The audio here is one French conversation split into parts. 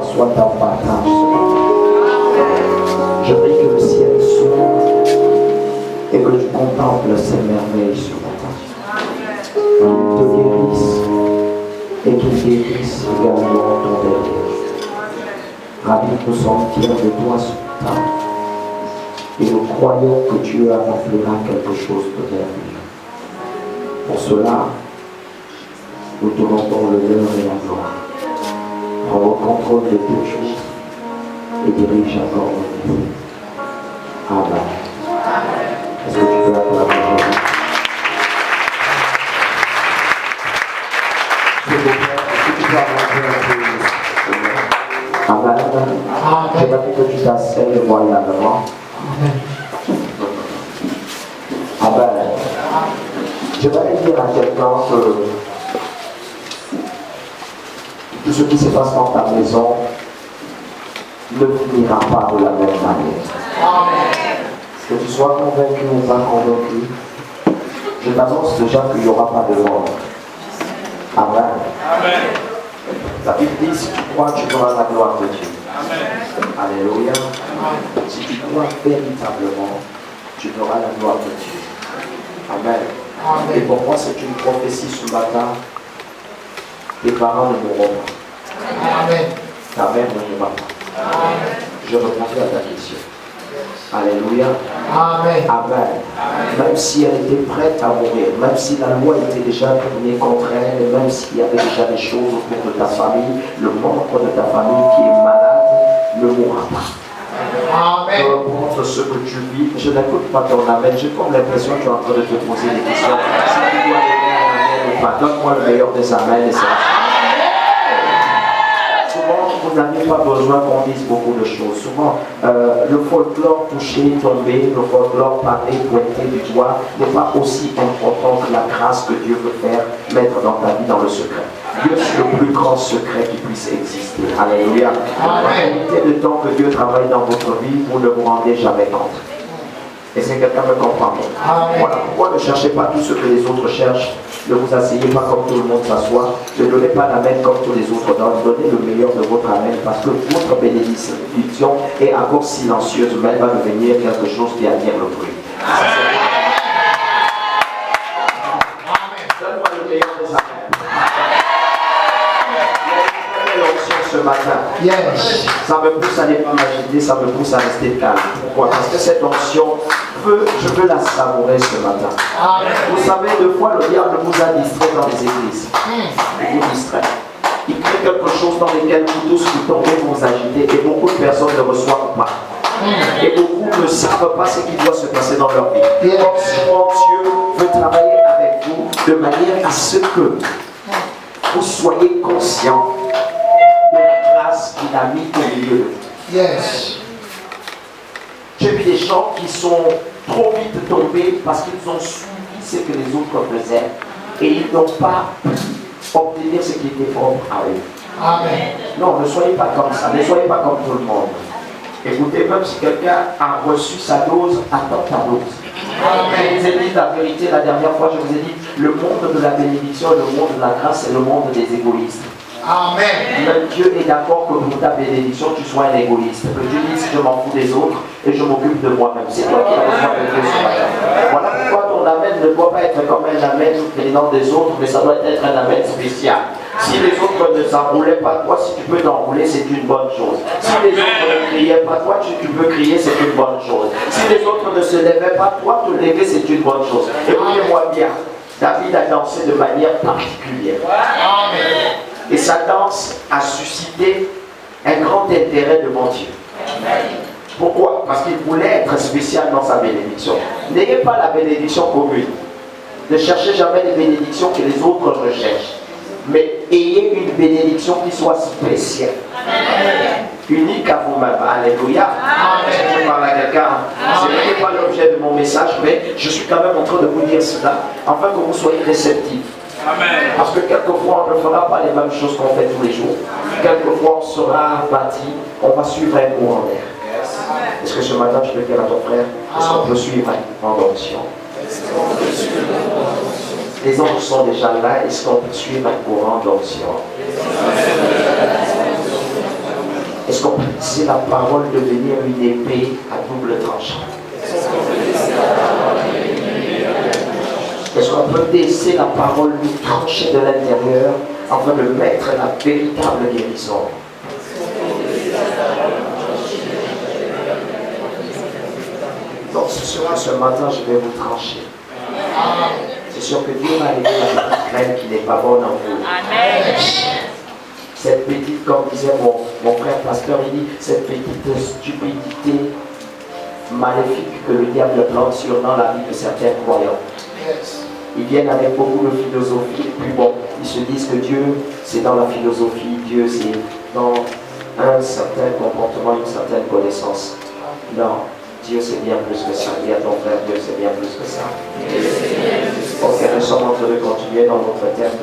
gloire soit en partage ce matin. Je prie que le ciel s'ouvre et que tu contemples ces merveilles ce matin. Qu'il te guérisse et qu'il guérisse également ton derrière. Rabbi, nous sommes fiers de toi ce matin et nous croyons que Dieu accomplira quelque chose de merveilleux. Pour cela, nous te rendons l'honneur et la gloire. Prends le contrôle de toutes choses et dirige encore nos vies. Amen. Est-ce que tu peux acclamer Jésus? S'il vous plaît, est-ce que tu peux avancer un peu? Amen. J'aimerais que tu t'asseyes royalement. Amen. Je vais dire à quelqu'un que tout ce qui se passe dans ta maison ne finira pas de la même manière. Que tu sois convaincu ou pas convaincu, je t'annonce déjà qu'il n'y aura pas de mort. Amen. La Bible dit, si tu crois, tu auras la gloire de Dieu. Alléluia. Si tu crois véritablement, tu auras la gloire de Dieu. Amen. Et pour moi, c'est une prophétie ce matin. Tes parents ne mourront pas. Ta mère ne mourra pas. Je répondrai à ta question. Alléluia. Amen. Amen. Même si elle était prête à mourir, même si la loi était déjà tournée contre elle, et même s'il y avait déjà des choses autour de ta famille, le membre de ta famille qui est malade ne mourra pas. Amen. Peu importe ce que tu vis, je n'écoute pas ton amen. J'ai comme l'impression que tu es en train de te poser des questions. Si tu dois donner un amen ou pas, donne-moi le meilleur des amens et c'est vous n'avez pas besoin qu'on dise beaucoup de choses. Souvent, le folklore touché, tombé, le folklore parlé, pointé du doigt n'est pas aussi important que la grâce que Dieu veut faire mettre dans ta vie dans le secret. Dieu est le plus grand secret qui puisse exister. Alléluia. La qualité de temps que Dieu travaille dans votre vie, vous ne vous rendez jamais compte. Et c'est quelqu'un me comprend. Voilà pourquoi ne cherchez pas tout ce que les autres cherchent. Ne vous asseyez pas comme tout le monde s'assoit. Ne donnez pas l'amen comme tous les autres donnent. Donnez le meilleur de votre amen parce que votre bénédiction est encore silencieuse, mais elle va devenir quelque chose qui attire le bruit. Donne-moi le meilleur des amens. Ce matin. Yes. Ça me pousse à ne pas m'agiter, ça me pousse à rester calme. Pourquoi? Parce que cette onction, je veux la savourer ce matin. Vous savez, deux fois, le diable vous a distrait dans les églises. Il vous distrait. Il crée quelque chose dans lequel vous tous vous tombez, vous vous agitez et beaucoup de personnes ne reçoivent pas. Et beaucoup ne savent pas ce qui doit se passer dans leur vie. Or, souvent, Dieu veut travailler avec vous de manière à ce que vous soyez conscients qu'il a mis au milieu de vous. Yes. J'ai vu des gens qui sont trop vite tombés parce qu'ils ont suivi ce que les autres faisaient et ils n'ont pas pu obtenir ce qui était propre à eux. Amen. Non, ne soyez pas comme ça, ne soyez pas comme tout le monde. Écoutez, même si quelqu'un a reçu sa dose, attends ta dose. Amen. Je vous ai dit la vérité la dernière fois, je vous ai dit, le monde de la bénédiction, le monde de la grâce, c'est le monde des égoïstes. Amen. Même Dieu est d'accord que pour ta bénédiction, tu sois un égoïste. Que Dieu dise, je m'en fous des autres et je m'occupe de moi-même. C'est toi qui as besoin de Dieu ce matin. Voilà pourquoi ton amen ne doit pas être comme un amen venant des autres, mais ça doit être un amen spécial. Si les autres ne s'enroulaient pas toi, si tu peux t'enrouler, c'est une bonne chose. Si les autres ne criaient pas toi, tu peux crier, c'est une bonne chose. Si les autres ne se levaient pas toi, te lever, c'est une bonne chose. Écoutez-moi bien, David a dansé de manière particulière. Amen. Et sa danse a suscité un grand intérêt devant Dieu. Pourquoi? Parce qu'il voulait être spécial dans sa bénédiction. N'ayez pas la bénédiction commune. Ne cherchez jamais les bénédictions que les autres recherchent. Mais ayez une bénédiction qui soit spéciale. Unique à vous-même. Alléluia. Je parle à quelqu'un. Ce n'est pas l'objet de mon message, mais je suis quand même en train de vous dire cela, afin que vous soyez réceptifs. Amen. Parce que quelquefois on ne fera pas les mêmes choses qu'on fait tous les jours. Quelquefois on sera bâti, on va suivre un courant d'air. Est-ce que ce matin tu peux dire à ton frère, est-ce qu'on peut suivre en onction? Les anges sont déjà là, est-ce qu'on peut suivre un courant d'onction? Est-ce qu'on peut laisser la parole devenir une épée à double tranchant? Est-ce qu'on peut laisser la parole nous trancher de l'intérieur afin de mettre la véritable guérison? Donc c'est sûr que ce matin je vais vous trancher. C'est sûr que Dieu m'a aidé la petite graine qui n'est pas bonne en vous. Amen. Cette petite, comme disait mon frère pasteur, il dit, cette petite stupidité maléfique que le diable plante sur dans la vie de certains croyants. Ils viennent avec beaucoup de philosophie, et puis bon, ils se disent que Dieu, c'est dans la philosophie, Dieu, c'est dans un certain comportement, une certaine connaissance. Non, Dieu, c'est bien plus que ça. Dis à ton frère, Dieu, c'est bien plus que ça. Ok, nous sommes en train de continuer dans notre thème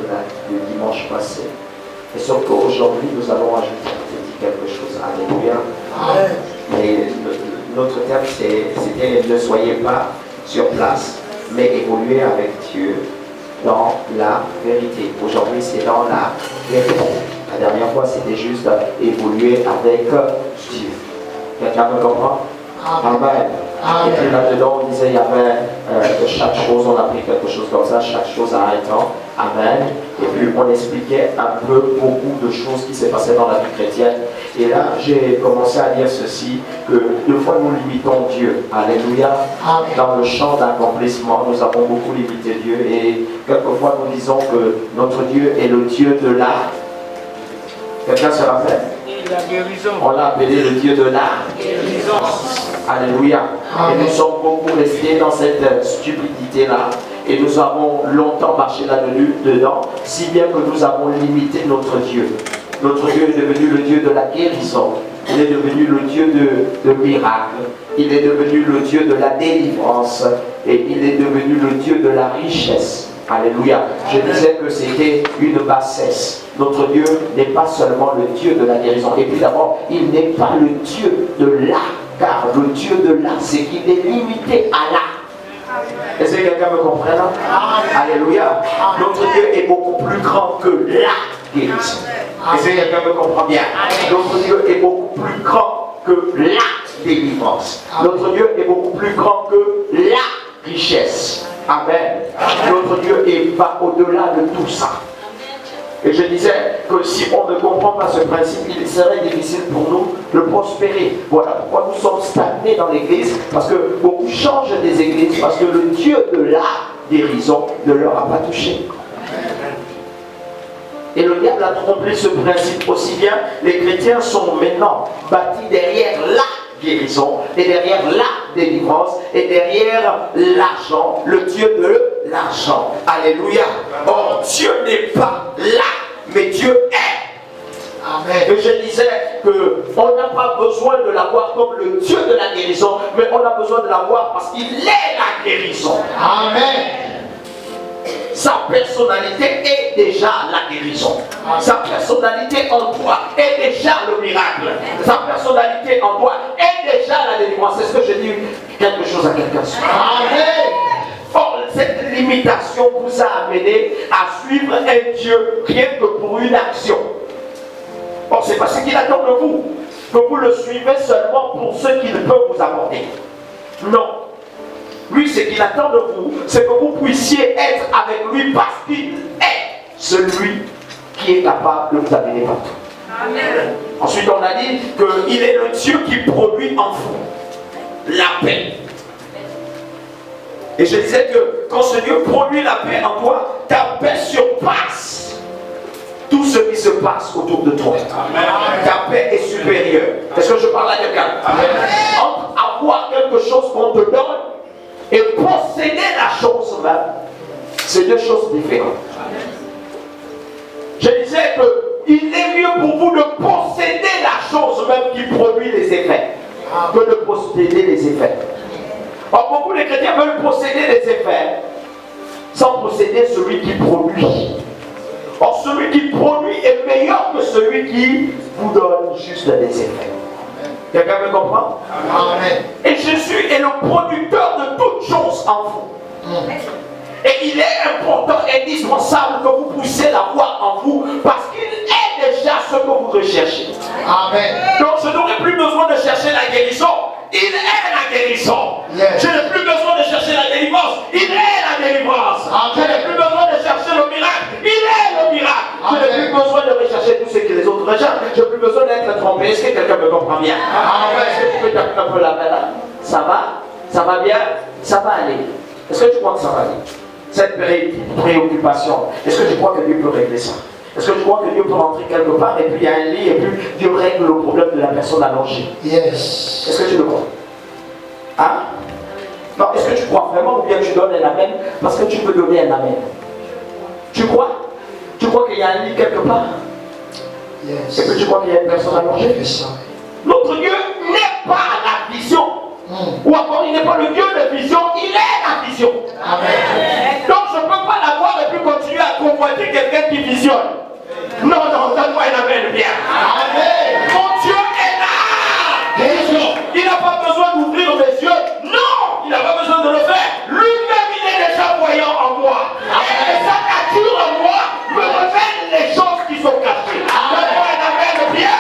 du dimanche passé. Et sauf qu'aujourd'hui, nous allons ajouter quelque chose. Alléluia. Et notre thème, c'était ne soyez pas sur place, mais évoluer avec Dieu dans la vérité. Aujourd'hui, c'est dans la vérité. La dernière fois, c'était juste évoluer avec Dieu. Quelqu'un me comprend? Amen. Et puis là-dedans, on disait, il y avait chaque chose, on a pris quelque chose comme ça, chaque chose a un temps. Amen. Et puis on expliquait un peu beaucoup de choses qui s'est passé dans la vie chrétienne. Et là, j'ai commencé à dire ceci, que deux fois nous limitons Dieu. Alléluia. Dans le champ d'accomplissement, nous avons beaucoup limité Dieu. Et quelquefois, nous disons que notre Dieu est le Dieu de la... Quelqu'un se rappelle? La guérison. On l'a appelé le Dieu de la guérison. Alléluia. Et nous sommes beaucoup restés dans cette stupidité-là. Et nous avons longtemps marché là-dedans, si bien que nous avons limité notre Dieu. Notre Dieu est devenu le Dieu de la guérison. Il est devenu le Dieu de miracles. Il est devenu le Dieu de la délivrance. Et il est devenu le Dieu de la richesse. Alléluia. Je disais que c'était une bassesse. Notre Dieu n'est pas seulement le Dieu de la guérison. Et puis d'abord, il n'est pas le Dieu de là. Car le Dieu de là, c'est qu'il est limité à là. Est-ce que quelqu'un me comprend là? Alléluia. Notre Dieu est beaucoup plus grand que la guérison. Est-ce que quelqu'un me comprend bien? Notre Dieu est beaucoup plus grand que la délivrance. Notre Dieu est beaucoup plus grand que la richesse. Amen. Notre Dieu va au-delà de tout ça. Et je disais que si on ne comprend pas ce principe, il serait difficile pour nous de prospérer. Voilà pourquoi nous sommes stagnés dans l'église, parce que beaucoup changent des églises, parce que le Dieu de la guérison ne leur a pas touché. Et le diable a trompé ce principe aussi bien. Les chrétiens sont maintenant bâtis derrière la guérison, et derrière la délivrance, et derrière l'argent, le Dieu de l'argent. Alléluia. Or, Dieu n'est pas là, mais Dieu est. Amen. Et je disais qu'on n'a pas besoin de l'avoir comme le Dieu de la guérison, mais on a besoin de l'avoir parce qu'il est la guérison. Amen. Sa personnalité est déjà la guérison. Sa personnalité en toi est déjà le miracle. Sa personnalité en toi est déjà la délivrance. Est-ce que je dis quelque chose à quelqu'un? Amen. Or, cette limitation vous a amené à suivre un Dieu rien que pour une action. Or, c'est pas ce qu'il attend de vous, que vous le suivez seulement pour ce qu'il peut vous apporter. Non. Lui, ce qu'il attend de vous, c'est que vous puissiez être avec lui parce qu'il est celui qui est capable de vous amener partout. Amen. Ensuite, on a dit qu'il est le Dieu qui produit en vous la paix. Et je disais que quand ce Dieu produit la paix en toi, ta paix surpasse tout ce qui se passe autour de toi. Amen. Ta paix est supérieure. Est-ce que je parle à quelqu'un? Entre avoir quelque chose qu'on te donne et posséder la chose même, c'est deux choses différentes. Je disais qu'il est mieux pour vous de posséder la chose même qui produit les effets que de posséder les effets. Or, beaucoup de chrétiens veulent posséder les effets sans posséder celui qui produit. Or, celui qui produit est meilleur que celui qui vous donne juste des effets. Quelqu'un me comprend? Amen. Et Jésus est le producteur de toutes choses en vous. Et il est important, indispensable que vous puissiez l'avoir en vous parce qu'il est déjà ce que vous recherchez. Amen. Donc besoin de chercher la guérison. Il est la guérison. Yes. Je n'ai plus besoin de chercher la délivrance. Il est la délivrance. Je n'ai plus besoin de chercher le miracle. Il est le miracle. Je n'ai plus besoin de rechercher tout ce que les autres recherchent. Je n'ai plus besoin d'être trompé. Est-ce que quelqu'un me comprend bien? Est-ce que tu peux taper un peu la main là? Ça va? Ça va bien? Ça va aller. Est-ce que tu crois que ça va aller? Cette préoccupation, est-ce que tu crois que Dieu peut régler ça? Est-ce que tu crois que Dieu peut rentrer quelque part et puis il y a un lit et puis Dieu règle le problème de la personne allongée? Yes. Est-ce que tu le crois? Hein? Non, est-ce que tu crois vraiment ou bien tu donnes un amen parce que tu peux donner un amen? Tu crois? Tu crois qu'il y a un lit quelque part? Yes. Et puis tu crois qu'il y a une personne allongée? Notre Dieu n'est pas la vision. Ou encore, il n'est pas le Dieu de vision, il est la vision. Amen. Donc je ne peux pas l'avoir et puis continuer à convoiter quelqu'un qui visionne. Non, donne-moi un amen bien. Amen. Mon Dieu est là. Il n'a pas besoin d'ouvrir mes yeux. Non, il n'a pas besoin de le faire. Lui-même, il est déjà voyant en moi. Et sa nature en moi me révèle les choses qui sont cachées. Donne-moi un amen bien.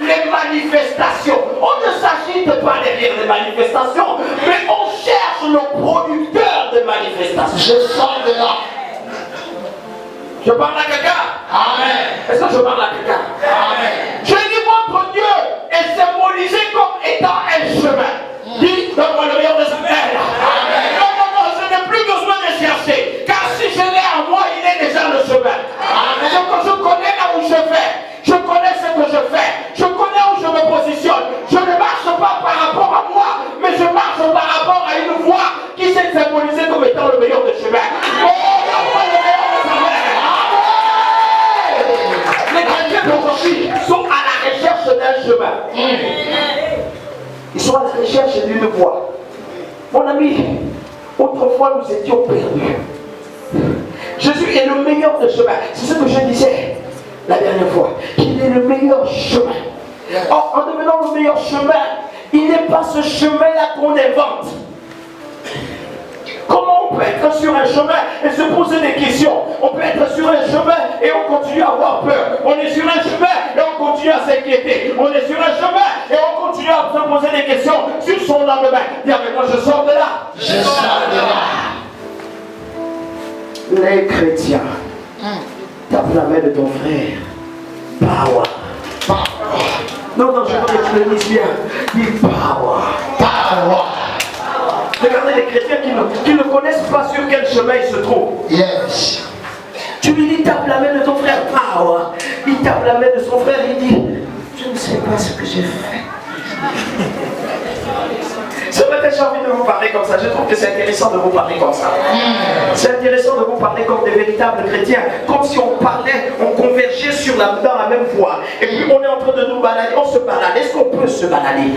Les manifestations. On ne s'agite pas derrière les manifestations, mais on cherche le producteur de manifestations. Je sors de là. Je parle à quelqu'un. Amen. Est-ce que je parle à quelqu'un? Amen. Je dis votre Dieu est symbolisé comme étant un chemin. Dis, donne-moi le meilleur des appels. Amen. Non, je n'ai plus besoin de chercher. Car si je l'ai en moi, il est déjà le chemin. Amen. Donc je connais là où je vais. Je connais ce que je fais. Je connais où je me positionne. Je ne marche pas par rapport à moi, mais je marche par rapport à une voie qui s'est symbolisée comme étant le meilleur des chemins. Oh, le meilleur des chemins. Les chrétiens d'aujourd'hui sont à la recherche d'un chemin. Ils sont à la recherche d'une voie. Mon ami, autrefois nous étions perdus. Jésus est le meilleur des chemins. C'est ce que je disais la dernière fois, qu'il est le meilleur chemin. Or, en devenant le meilleur chemin, il n'est pas ce chemin-là qu'on invente. Comment on peut être sur un chemin et se poser des questions? On peut être sur un chemin et on continue à avoir peur. On est sur un chemin et on continue à s'inquiéter. On est sur un chemin et on continue à se poser des questions sur son lendemain. Dire, mais moi je sors de là. Je sors de là. Les chrétiens. Tape la main de ton frère. Power. Power. Non, je veux que tu le dises bien. Dis power. Power. Regardez les chrétiens qui ne connaissent pas sur quel chemin ils se trouvent. Yes. Tu lui dis tape la main de ton frère. Power. Il tape la main de son frère. Il dit je ne sais pas ce que j'ai fait. Ce matin, j'ai envie de vous parler comme ça. Je trouve que c'est intéressant de vous parler comme ça. C'est intéressant de vous parler comme des véritables chrétiens. Comme si on parlait, on convergeait dans la même voie. Et puis on est en train de nous balader. On se balade. Est-ce qu'on peut se balader?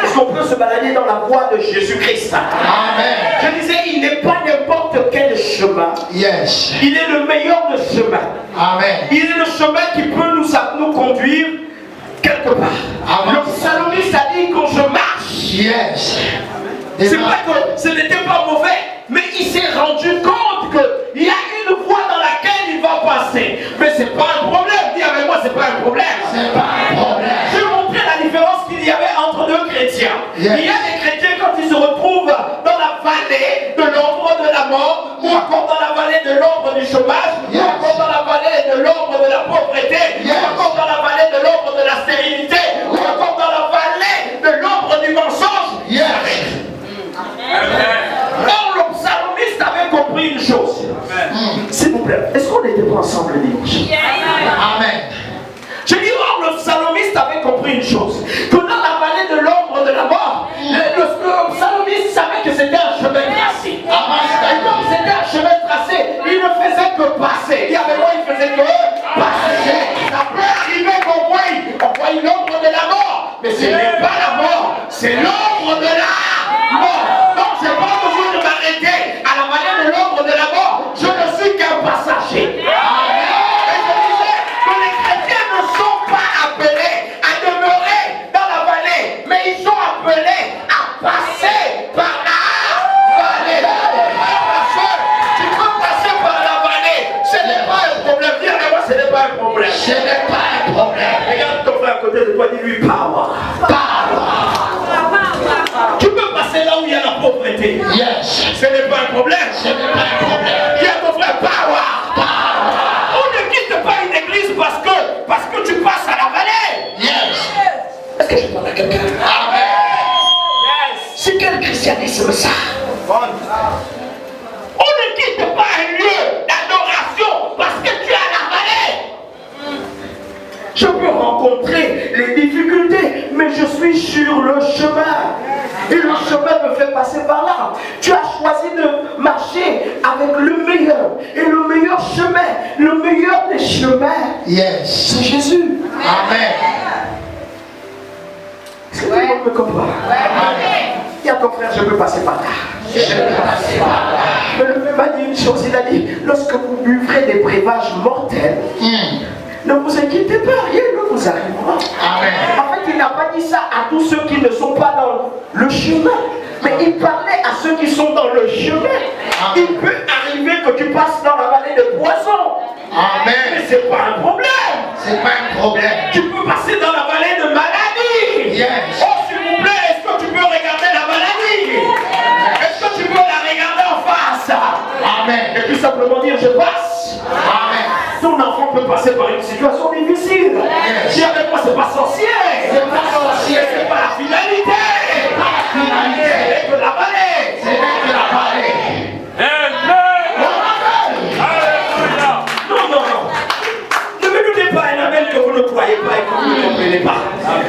Est-ce qu'on peut se balader dans la voie de Jésus-Christ? Amen. Je disais, il n'est pas n'importe quel chemin. Yes. Il est le meilleur de chemin. Amen. Il est le chemin qui peut nous conduire quelque part. Amen. Le psalmiste a dit quand je marche. Yes. C'est vrai que ce n'était pas mauvais, mais il s'est rendu compte qu'il y a une voie dans laquelle il va passer. Mais c'est pas un problème. Dis avec moi, c'est pas un problème. C'est pas un problème. Je vais montrer la différence qu'il y avait entre deux chrétiens. Yes. Il y a des chrétiens quand ils se retrouvent dans la vallée de l'ombre de la mort, ou encore dans la vallée de l'ombre du chômage, yes. Ou encore dans la vallée de l'ombre de la pauvreté, yes. Ou encore dans la vallée de l'ombre de la stérilité, ou encore dans la vallée de l'ombre du mensonge. Yes. Or, le psalmiste avait compris une chose. S'il vous plaît, est-ce qu'on n'était pas ensemble dimanche? Amen. Je dis, or, le psalmiste avait compris une chose. Que dans la vallée de l'ombre de la mort, le psalmiste savait que c'était un chemin tracé. Et comme c'était un chemin tracé, il ne faisait que passer. Il y avait moi, il faisait que passer. Ça peut arriver qu'on voit l'ombre de la mort. Mais ce n'est pas la mort, c'est l'ombre de la mort. Donc, je n'ai pas besoin de m'arrêter à la vallée de l'ombre de la mort. Je ne suis qu'un passager. Amen. Et je disais, Regarde ton frère à côté de toi, dis-lui power. Tu peux passer là où il y a la pauvreté. Yes. Ce n'est pas un problème. Ce n'est pas un problème. Dis à ton frère power. On ne quitte pas une église parce que tu passes à la vallée. Yes. Est-ce que je parle à quelqu'un? Amen. C'est quel christianisme ça? On ne quitte pas un lieu d'adoration parce que tu es à la vallée. Je peux rencontrer les difficultés, mais je suis sur le chemin. Et le chemin me fait passer par là. Tu as choisi de marcher avec le meilleur. Et le meilleur chemin, le meilleur des chemins, Yes. c'est Jésus. Amen. Est-ce que tout le monde me comprend? Il y a ton frère, je peux passer par là. Je peux passer par là. Mais le même a dit une chose, il a dit, lorsque vous buvrez des breuvages mortels, ne vous inquiétez pas, rien ne vous arrivera. Amen. En fait, il n'a pas dit ça à tous ceux qui ne sont pas dans le chemin, mais il parlait à ceux qui sont dans le chemin. Il peut arriver que tu passes dans la vallée de poison. Amen. Mais ce n'est pas un problème. C'est pas un problème. Tu peux passer dans la vallée de maladie. Yes. Oh, s'il vous plaît, est-ce que tu peux regarder la maladie? Est-ce que tu peux la regarder en face? Amen. Et puis simplement dire, je passe. Amen. Ton enfant peut passer par une situation difficile. Yes. Si avec moi, c'est pas sorcier. C'est pas sorcier. C'est pas la finalité. C'est pas la finalité. C'est que la vallée. C'est que la vallée. Non. Ne me donnez pas un amen que vous ne croyez pas et que vous ne comprenez pas.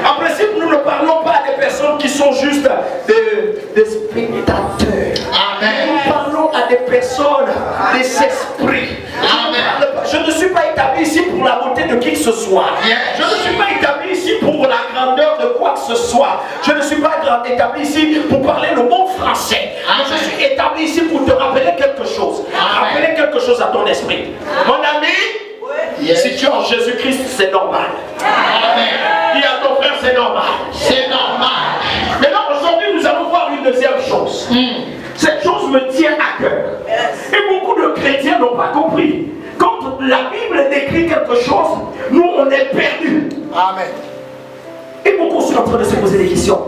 En principe, nous ne parlons pas des personnes qui sont juste des spectateurs. Amen. Nous parlons à des personnes, des esprits. Amen. Je ne suis pas établi ici pour la beauté de qui que ce soit. Yes. Je ne suis pas établi ici pour la grandeur de quoi que ce soit. Je ne suis pas établi ici pour parler le bon français. Amen. Je suis établi ici pour te rappeler quelque chose. Amen. Rappeler quelque chose à ton esprit. Mon ami, Yes. si tu es en Jésus-Christ, c'est normal. Amen. Dis à ton frère, c'est normal. C'est normal. Maintenant, aujourd'hui, nous allons voir une deuxième chose. Cette chose me tient à cœur. Et beaucoup de chrétiens n'ont pas compris. Quand la Bible décrit quelque chose, nous, on est perdus. Amen. Et beaucoup sont en train de se poser des questions.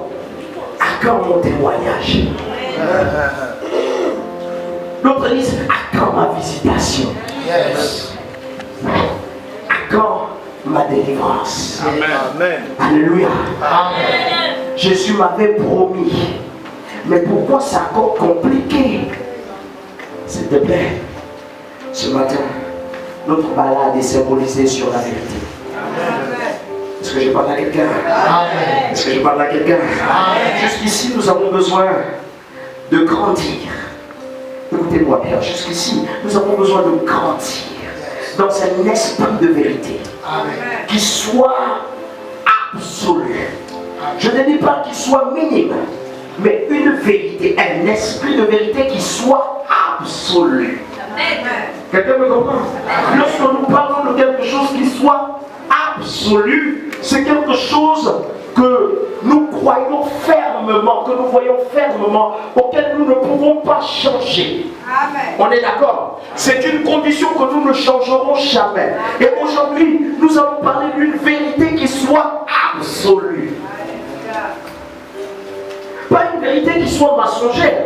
À quand mon témoignage? D'autres disent, à quand ma visitation? Yes. À quand ma délivrance? Amen. Alléluia. Amen. Jésus m'avait promis. Mais pourquoi c'est encore compliqué? S'il te plaît, ce matin, notre balade est symbolisée sur la vérité. Est-ce que je parle à quelqu'un? Amen. Est-ce que je parle à quelqu'un? Jusqu'ici, nous avons besoin de grandir. Écoutez-moi bien, jusqu'ici, nous avons besoin de grandir dans un esprit de vérité Amen. qui soit absolu. Je ne dis pas qu'il soit minime, mais une vérité, un esprit de vérité qui soit absolu. Quelqu'un me comprend? Lorsque nous parlons de quelque chose qui soit absolu, c'est quelque chose que nous croyons fermement, que nous voyons fermement, auquel nous ne pouvons pas changer. Amen. On est d'accord? C'est une condition que nous ne changerons jamais. Et aujourd'hui, nous allons parler d'une vérité qui soit absolue. Pas une vérité qui soit mensongère.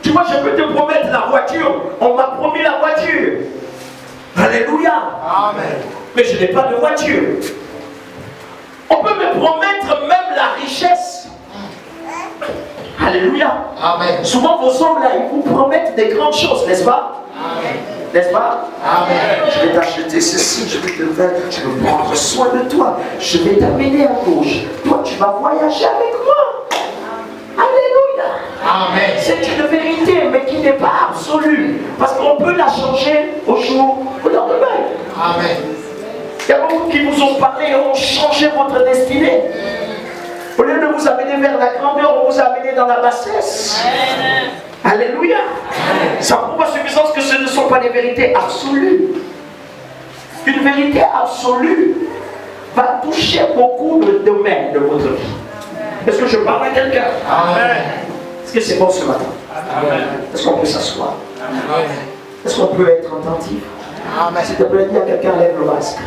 Tu vois, je peux te promettre la voiture. On m'a promis la voiture. Alléluia. Amen. Mais je n'ai pas de voiture. On peut me promettre même la richesse. Alléluia. Amen. Souvent vos hommes là, ils vous promettent des grandes choses, n'est-ce pas? Amen. N'est-ce pas? Amen. Je vais t'acheter ceci, je vais te faire, je vais prendre soin de toi, je vais t'amener à gauche. Toi, tu vas voyager avec moi. Alléluia. Amen. C'est une vérité, mais qui n'est pas absolue. Parce qu'on peut la changer au jour, au lendemain. Amen. Il y a beaucoup qui vous ont parlé et ont changé votre destinée. Au lieu de vous amener vers la grandeur, on vous a amené dans la bassesse. Alléluia. Ça prouve à suffisance que ce ne sont pas des vérités absolues. Une vérité absolue va toucher beaucoup de domaines de votre vie. Est-ce que je parle à quelqu'un? Amen. Est-ce que c'est bon ce matin? Amen. Est-ce qu'on peut s'asseoir? Amen. Est-ce qu'on peut être attentif? S'il te plaît, dis à quelqu'un, lève le masque.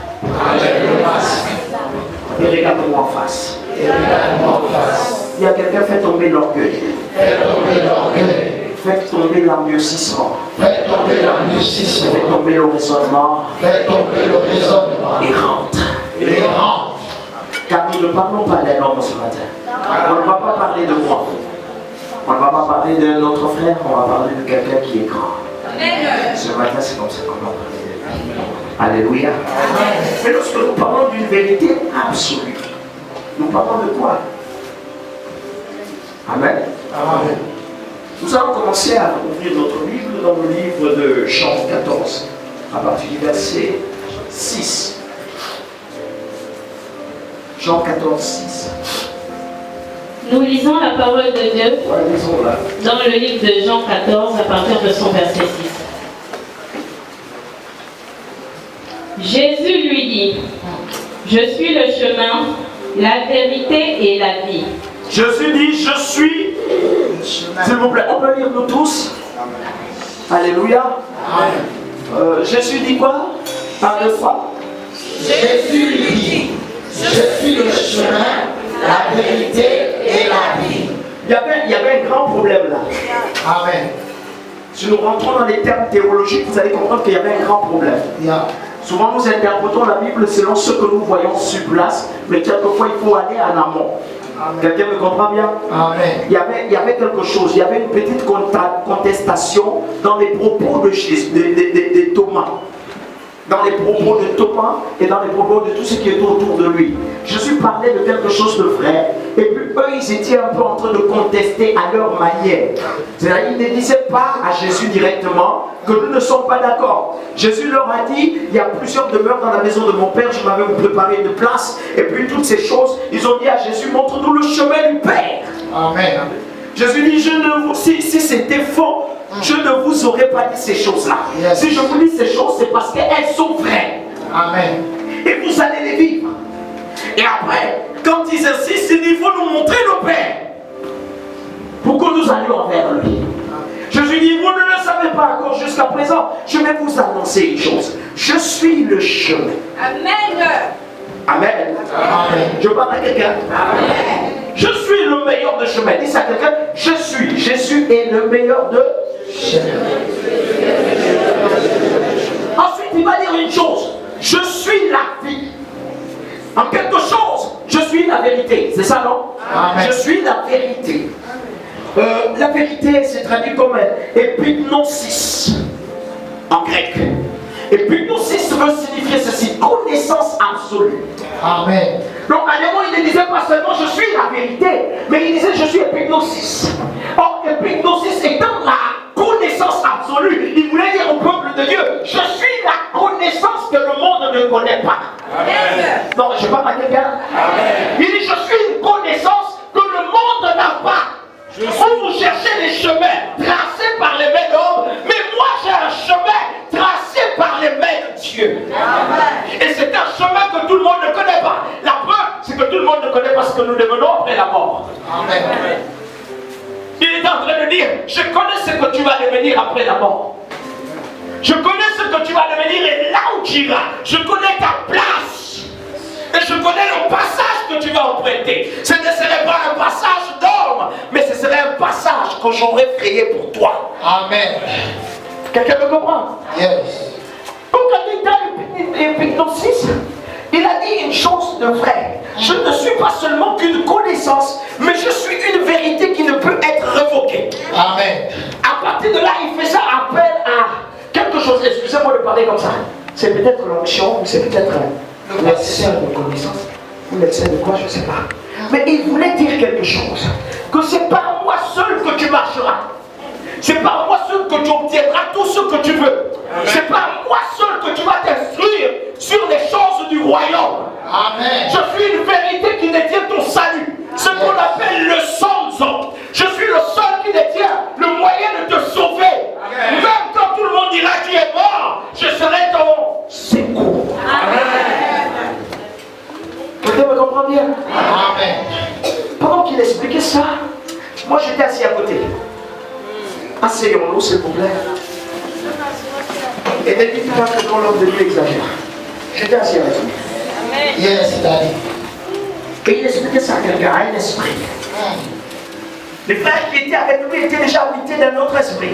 Et regarde-moi en face. Dis à quelqu'un, fais tomber l'orgueil. Fais tomber l'ambiocissement. Fais tomber le raisonnement. Et rentre. Car nous ne parlons pas d'un homme ce matin. On ne va pas parler de moi. On ne va pas parler de notre frère, on va parler de quelqu'un qui est grand. Ce matin, c'est comme ça qu'on va parler de lui. Alléluia. Mais lorsque nous parlons d'une vérité absolue, nous parlons de quoi? Amen. Nous allons commencer à ouvrir notre Bible dans le livre de Jean 14, à partir du verset 6. Jean 14, 6. Nous lisons la parole de Dieu dans le livre de Jean 14 à partir de son verset 6. Jésus lui dit, je suis le chemin, la vérité et la vie. Jésus dit, je suis. S'il vous plaît, on peut lire nous tous. Alléluia. Jésus dit quoi? Un, deux, trois. Jésus lui dit, je suis le chemin, la vérité et la vie. Il y avait un grand problème là. Amen. Si nous rentrons dans les termes théologiques, vous allez comprendre qu'il y avait un grand problème. Souvent nous interprétons la Bible selon ce que nous voyons sur place, mais quelquefois il faut aller en amont. Quelqu'un me comprend bien? Amen. Il y avait quelque chose, il y avait une petite contestation dans les propos de Jésus, de Thomas. Dans les propos de Thomas et dans les propos de tout ce qui est autour de lui. Jésus parlait de quelque chose de vrai. Et puis eux, ils étaient un peu en train de contester à leur manière. C'est-à-dire, ils ne disaient pas à Jésus directement que nous ne sommes pas d'accord. Jésus leur a dit, il y a plusieurs demeures dans la maison de mon Père, je m'avais préparé une place. Et puis toutes ces choses, ils ont dit à Jésus, montre-nous le chemin du Père. Amen. Jésus dit, si c'était faux, je ne vous aurais pas dit ces choses-là. Yes. Si je vous dis ces choses, c'est parce qu'elles sont vraies. Amen. Et vous allez les vivre. Et après, quand ils insistent, il faut nous montrer le Père. Pour que nous allions vers lui. Jésus dit, vous ne le savez pas encore jusqu'à présent. Je vais vous annoncer une chose. Je suis le chemin. Amen. Amen. Amen. Je parle à quelqu'un. Amen. Je suis le meilleur de chemin. Dis ça à quelqu'un. Je suis. Jésus est le meilleur de chemin. Ensuite, il va dire une chose. Je suis la vie. En quelque chose, je suis la vérité. C'est ça, non? Amen. Je suis la vérité. La vérité, c'est traduit comme epignosis en grec. Epignosis veut signifier ceci, connaissance absolue. Amen. Donc à l'époque, il ne disait pas seulement je suis la vérité, mais il disait je suis epignosis. Or, epignosis étant la connaissance absolue, il voulait dire au peuple de Dieu, je suis la connaissance que le monde ne connaît pas. Amen. Non, je parle à quelqu'un. Il dit je suis une connaissance que le monde n'a pas. Vous cherchez les chemins tracés par les mains d'hommes, mais moi j'ai un chemin tracé par les mains de Dieu. Amen. Et c'est un chemin que tout le monde ne connaît pas. La preuve, c'est que tout le monde ne connaît pas ce que nous devenons après la mort. Amen. Il est en train de dire, je connais ce que tu vas devenir après la mort. Je connais ce que tu vas devenir et là où tu iras. Je connais ta place. Et je connais le passage que tu vas emprunter. Ce ne serait pas un passage d'homme, mais ce serait un passage que j'aurais créé pour toi. Amen. Quelqu'un me comprend? Yes. Donc quand il est dans l'épignosis, il a dit une chose de vrai. Je ne suis pas seulement qu'une connaissance, mais je suis une vérité qui ne peut être révoquée. Amen. À partir de là, il fait ça appel à quelque chose. Excusez-moi de parler comme ça. C'est peut-être l'onction, ou c'est peut-être l'excès de connaissance, ou l'excès de quoi, je ne sais pas. Mais il voulait dire quelque chose. Que c'est par moi seul que tu marcheras. C'est par moi seul que tu obtiendras tout ce que tu veux. C'est par moi seul que tu vas t'instruire sur les choses du royaume. Amen. Je suis une vérité qui détient ton salut. Ce qu'on appelle le sozo. Je suis le seul qui détient le moyen de te sauver. Amen. Même quand tout le monde dira que tu es mort, je serai ton secours. Amen. Quelqu'un me comprend bien? Amen. Pendant qu'il expliquait ça, moi j'étais assis à côté. Asseyons-nous, s'il vous plaît. Et ne dites pas que quand l'homme de Dieu exagère. J'étais assis avec lui. Yes, Daddy. Et il expliquait ça à quelqu'un, à un esprit. Les frères qui étaient avec lui étaient déjà habités d'un autre esprit.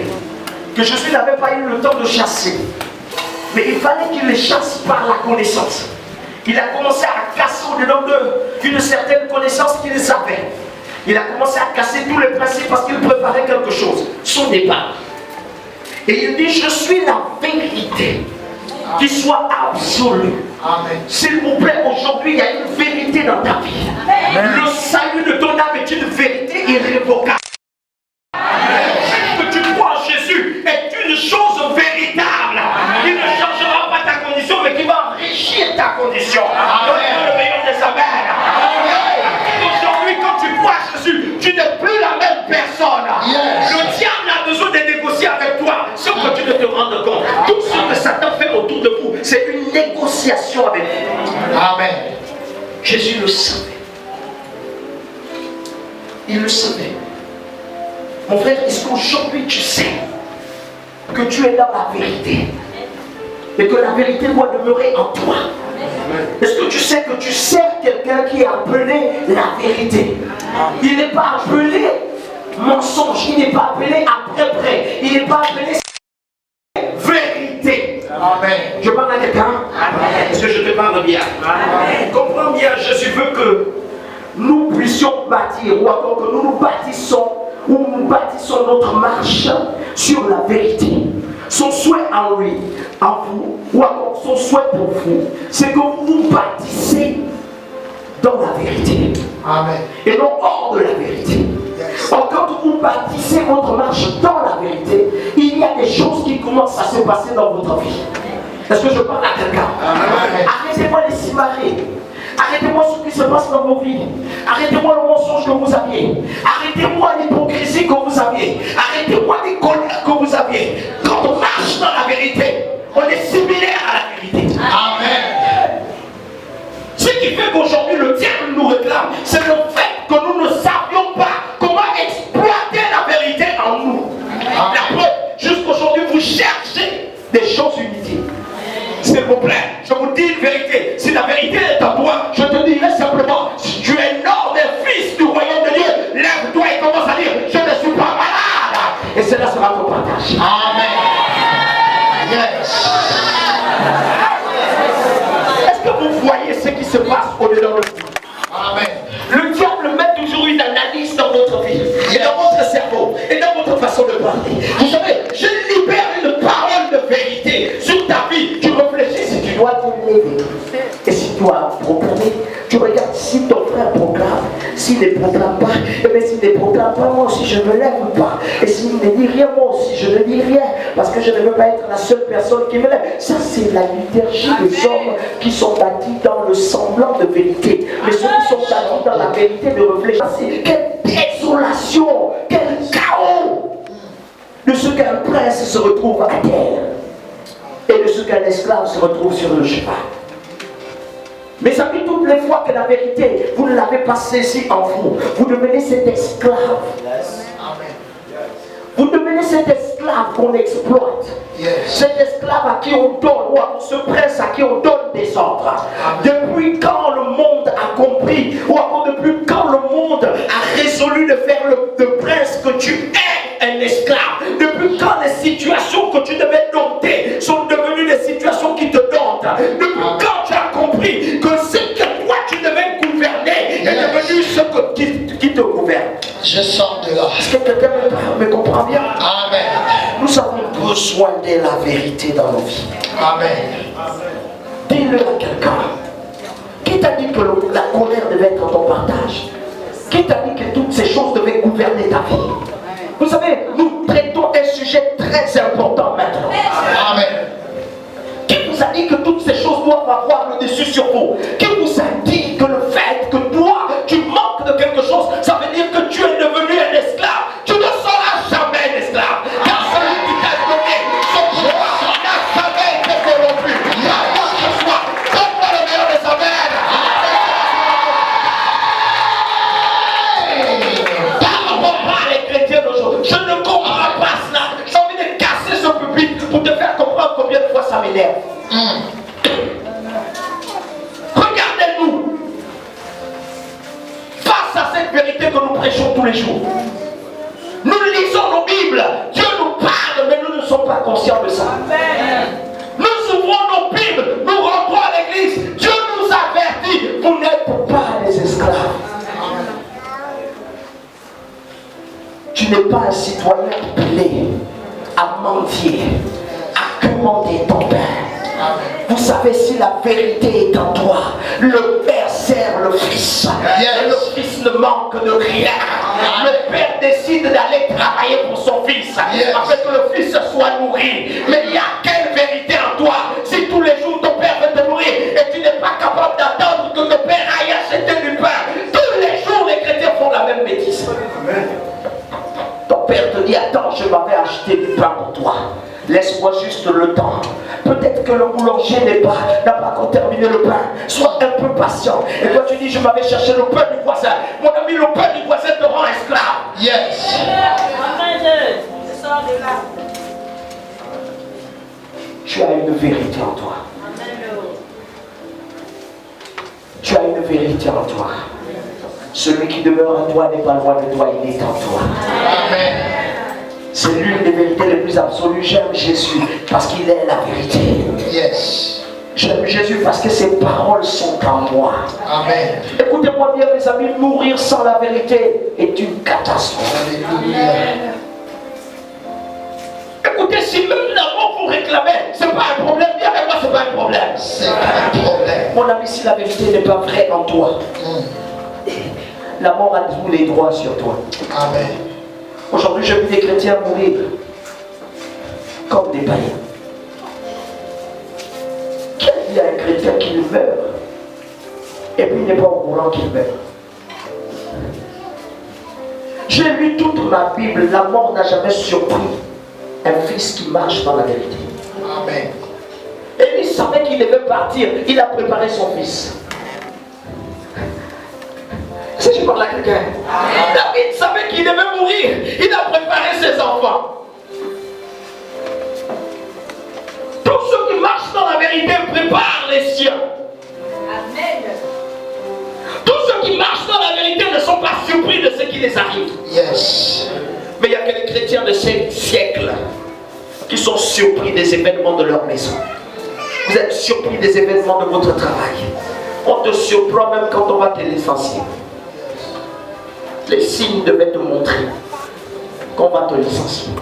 Que Jésus n'avait pas eu le temps de chasser. Mais il fallait qu'il les chasse par la connaissance. Il a commencé à casser au-dedans d'eux une certaine connaissance qu'ils avaient. Il a commencé à casser tous les principes parce qu'il préparait quelque chose. Son départ. Et il dit, je suis la vérité qui soit absolue. S'il vous plaît, aujourd'hui, il y a une vérité dans ta vie. Le salut de ton âme est une vérité irrévocable. Ce que tu crois en Jésus est une chose véritable. Il ne changera pas ta condition, mais qui va enrichir ta condition. Donne-moi le meilleur des amens. Aujourd'hui, quand tu crois en Jésus, tu n'es plus la même personne. Le diable a besoin de négocier avec toi, sans que tu ne te rendes compte. Tout ce que Satan fait autour de vous, c'est une négociation avec vous. Amen. Jésus le savait. Il le savait. Mon frère, est-ce qu'aujourd'hui tu sais que tu es dans la vérité et que la vérité doit demeurer en toi? Est-ce que tu sais que tu sers quelqu'un qui est appelé la vérité? Il n'est pas appelé mensonge, il n'est pas appelé après-près, il n'est pas appelé vérité. Amen. Je parle à quelqu'un? Est-ce que je te parle bien? Comprends bien, Jésus veut que nous puissions bâtir, ou encore que nous bâtissons notre marche sur la vérité. Son souhait en lui, en vous, ou encore son souhait pour vous, c'est que vous vous bâtissez dans la vérité. Amen. Et non hors de la vérité. Or, quand vous bâtissez votre marche dans la vérité, il y a des choses qui commencent à se passer dans votre vie. Est-ce que je parle à quelqu'un? Arrêtez-moi les cimarrer. Arrêtez-moi ce qui se passe dans vos vies. Arrêtez-moi le mensonge que vous aviez. Arrêtez-moi l'hypocrisie que vous aviez. Arrêtez-moi les colères que vous aviez. Quand on marche dans la vérité, on est similaire à la vérité. Amen. Ce qui fait qu'aujourd'hui le diable nous réclame, c'est le fait que nous ne savions pas comment exploiter la vérité en nous. La preuve, jusqu'aujourd'hui vous cherchez des choses inutiles. S'il vous plaît, je vous dis une vérité. Si la vérité est en toi, je te dirai simplement, si tu es énorme et fils du royaume de Dieu, lève-toi et commence à dire, je ne suis pas malade. Et cela sera ton partage. Amen. Yes. Est-ce que vous voyez ce qui se passe au-dedans de vous? Amen. Le diable met toujours une analyse dans votre vie, et dans votre cerveau, et dans votre façon de parler. Vous savez, je libère une parole de vérité sur ta vie. Tu réfléchis si tu dois te lever. Et si tu dois proclamer, tu regardes si ton frère proclame. S'il ne proclame pas, et bien s'il ne proclame pas, moi aussi je ne me lève pas. Et s'il ne dit rien, moi aussi je ne dis rien. Parce que je ne veux pas être la seule personne qui me lève. Ça c'est la liturgie des hommes qui sont bâtis dans le semblant de vérité. Mais ceux qui sont bâtis dans la vérité de réfléchir, quelle désolation, quel chaos de ce qu'un prince se retrouve à terre et de ce qu'un esclave se retrouve sur le cheval. Mes amis, toutes les fois que la vérité, vous ne l'avez pas saisie en vous, vous devenez cet esclave. Vous devenez cet esclave qu'on exploite. Cet esclave à qui on donne, ou à ce prince à qui on donne des ordres. Depuis quand le monde a compris, ou encore depuis quand le monde a résolu de faire le prince que tu es un esclave? Depuis quand les situations que tu devais dompter sont devenues des situations qui te domptent? Depuis quand tu as compris que ce que toi tu devais gouverner est devenu ce qui te gouverne? Je sors de là. Est-ce que quelqu'un me comprend bien? Amen. Nous avons besoin de la vérité dans nos vies. Amen. Dis-le à quelqu'un. Qui t'a dit que la colère devait être ton partage? Qui t'a dit que toutes ces choses devaient gouverner ta vie? Vous savez, nous traitons un sujet très important maintenant. Amen. Qui vous a dit que toutes ces choses doivent avoir le dessus sur vous? Qui vous a dit que le fait que toi, tu manques de quelque chose, ça veut dire que tu es devenu un esclave? Tu ne seras jamais un esclave. Car celui qui t'a donné son pouvoir n'a jamais été corrompu. Il y a quoi que ce soit, donne-moi le meilleur de sa mère. Parle pas les chrétiens d'aujourd'hui. Je ne comprends pas cela. J'ai envie de casser ce pupitre pour te faire comprendre voir combien de fois ça m'énerve. Regardez-nous. Face à cette vérité que nous prêchons tous les jours. Nous lisons nos Bibles. Dieu nous parle, mais nous ne sommes pas conscients de ça. Amen. Nous ouvrons nos Bibles, nous rentrons à l'église. Dieu nous avertit, vous n'êtes pas les esclaves. Tu n'es pas un citoyen appelé à mentir, à commander ton Père. Vous savez, si la vérité est en toi, le Père sert le Fils. Et le Fils ne manque de rien. Le Père décide d'aller travailler pour son Fils, afin que le Fils soit nourri. Mais il y a quelle vérité en toi? Si tous les jours ton Père veut te nourrir et tu n'es pas capable d'attendre que ton Père aille acheter du pain, tous les jours les chrétiens font la même bêtise. Ton Père te dit, attends, je m'avais acheté du pain pour toi. Laisse-moi juste le temps. Peut-être que le boulanger n'a pas encore terminé le pain. Sois un peu patient. Et toi tu dis, je m'avais cherché le pain du voisin. Mon ami, le pain du voisin te rend esclave. Yes. Tu as une vérité en toi. Tu as une vérité en toi. Celui qui demeure en toi n'est pas loin de toi, il est en toi. Amen. C'est l'une des vérités les plus absolues. J'aime Jésus parce qu'il est la vérité. Yes. J'aime Jésus parce que ses paroles sont en moi. Amen. Écoutez-moi bien, mes amis, mourir sans la vérité est une catastrophe. Alléluia. Écoutez, si même l'amour vous réclamez, c'est pas un problème. Dis avec moi, c'est pas un problème. C'est pas un problème. Mon ami, si la vérité n'est pas vraie en toi, la mort a tous les droits sur toi. Amen. Aujourd'hui, je vis des chrétiens mourir comme des païens. Il y a un chrétien qui meurt et puis il n'est pas au courant qu'il meurt. J'ai lu toute ma Bible, la mort n'a jamais surpris un fils qui marche dans la vérité. Amen. Et il savait qu'il devait partir, il a préparé son fils. Si je parle à quelqu'un, David savait qu'il devait mourir, il a préparé ses enfants. Tous ceux qui marchent dans la vérité préparent les siens. Amen. Tous ceux qui marchent dans la vérité ne sont pas surpris de ce qui les arrive. Yes. Mais il y a que les chrétiens de ces siècles qui sont surpris des événements de leur maison. Vous êtes surpris des événements de votre travail. On te surprend même quand on va te licencier. Les signes devaient te montrer qu'on va te licencier.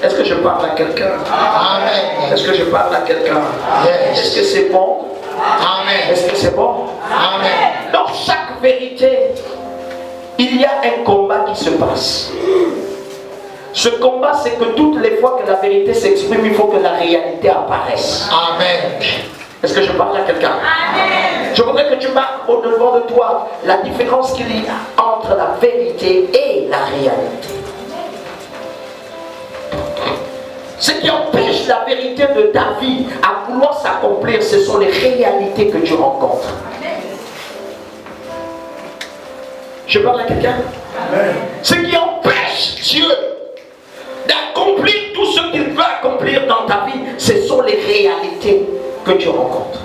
Est-ce que je parle à quelqu'un? Amen. Est-ce que je parle à quelqu'un? Yes. Est-ce que c'est bon? Amen. Est-ce que c'est bon? Amen. Dans chaque vérité, il y a un combat qui se passe. Ce combat, c'est que toutes les fois que la vérité s'exprime, il faut que la réalité apparaisse. Amen. Est-ce que je parle à quelqu'un? Amen. Je voudrais que tu marques au-devant de toi la différence qu'il y a entre la vérité et la réalité. Ce qui empêche la vérité de ta vie à vouloir s'accomplir, ce sont les réalités que tu rencontres. Je parle à quelqu'un? Amen. Ce qui empêche Dieu d'accomplir tout ce qu'il veut accomplir dans ta vie, ce sont les réalités que tu rencontres.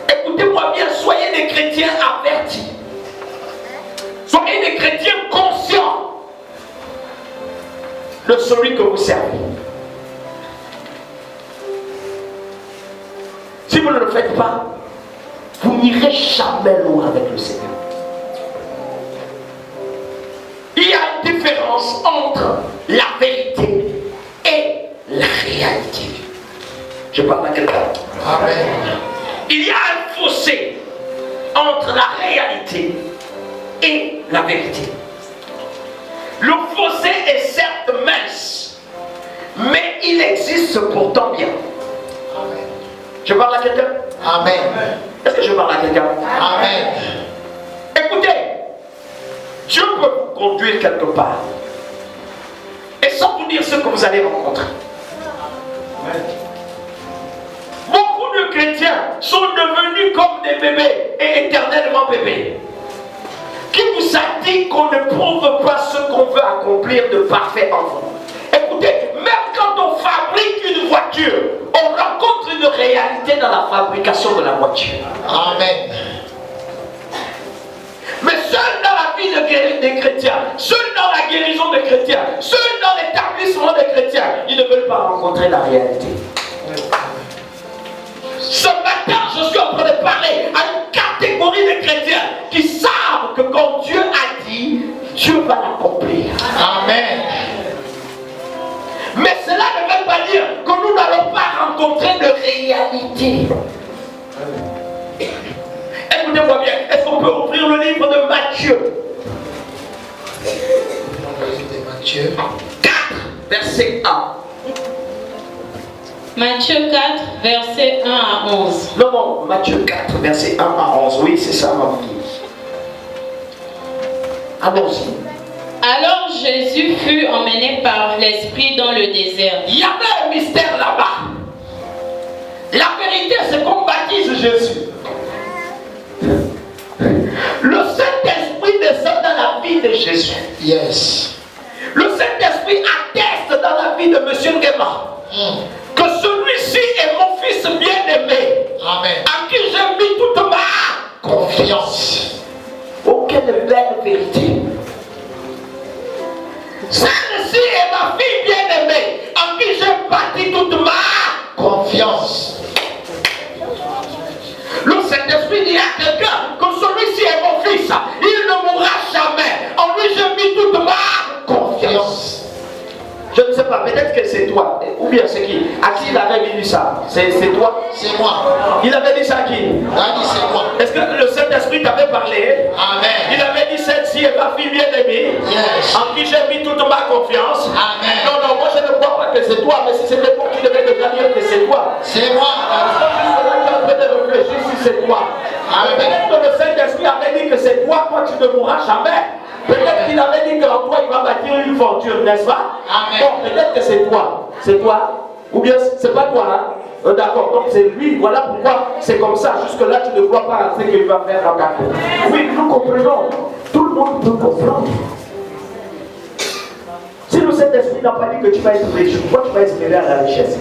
Écoutez-moi bien, soyez des chrétiens avertis. Soyez des chrétiens conscients de celui que vous servez. Si vous ne le faites pas, vous n'irez jamais loin avec le Seigneur. Il y a une différence entre la vérité et la réalité. Je parle à quelqu'un. Amen. Il y a un fossé entre la réalité et la vérité. Le fossé est certes mince, mais il existe pourtant bien. Amen. Je parle à quelqu'un? Amen. Est-ce que je parle à quelqu'un? Amen. Écoutez, Dieu peut vous conduire quelque part et sans vous dire ce que vous allez rencontrer. Amen. Beaucoup de chrétiens sont devenus comme des bébés et éternellement bébés, qui vous a dit qu'on ne prouve pas ce qu'on veut accomplir de parfait en vous. Écoutez, même quand on fabrique une voiture, on fabrication de la voiture. Amen. Mais seul dans la vie des chrétiens, seul dans la guérison des chrétiens, seul dans l'établissement des chrétiens, ils ne veulent pas rencontrer la réalité. Ce matin, je suis en train de parler à une catégorie de chrétiens qui savent que quand Dieu a dit, Dieu va l'accomplir. Amen. Mais cela ne veut pas dire que nous n'allons pas rencontrer de réalité. Écoutez-moi bien, est-ce qu'on peut ouvrir le livre de Matthieu? Matthieu 4, verset 1. Matthieu 4, verset 1 à 11. Non, Matthieu 4, verset 1 à 11. Oui, c'est ça, ma fille. Allons-y. Alors Jésus fut emmené par l'Esprit dans le désert. Il y avait un mystère là-bas. La vérité, c'est qu'on baptise Jésus. Le Saint-Esprit descend dans la vie de Jésus. Yes. Le Saint-Esprit atteste dans la vie de M. Nguema que celui-ci est mon fils bien-aimé. Amen. À qui j'ai mis toute ma Confiance. Oh, quelle belle vérité. Celle-ci est ma fille bien-aimée, en qui j'ai bâti toute ma Confiance. Le Saint-Esprit dit à quelqu'un que celui-ci est mon fils, il ne mourra jamais. En lui j'ai mis toute ma confiance. Je ne sais pas, peut-être que c'est toi, ou bien c'est qui? À qui il avait dit ça? C'est toi? C'est moi. Il avait dit ça à qui? Il a dit c'est moi. Est-ce que le Saint-Esprit t'avait parlé? Amen. Il avait dit celle-ci est ma fille bien-aimée, Yes. en qui j'ai mis toute ma confiance. Amen. Non, moi je ne crois pas que c'est toi, mais si c'était toi, tu devais déjà dire que c'est toi. C'est moi. Jusque-là, tu es en train de réfléchir si c'est toi. Amen. Peut-être que le Saint-Esprit avait dit que c'est toi, tu ne mourras jamais. Peut-être qu'il avait dit qu'en toi, il va bâtir une fortune, n'est-ce pas? Amen. Bon, peut-être que c'est toi. C'est toi. Ou bien c'est pas toi, hein? D'accord, donc c'est lui. Voilà pourquoi c'est comme ça. Jusque-là, tu ne crois pas à ce qu'il va faire dans ta vie. Oui, nous comprenons. Tout le monde peut comprendre. Si le Saint-Esprit n'a pas dit que tu vas être riche, pourquoi tu vas espérer à la richesse?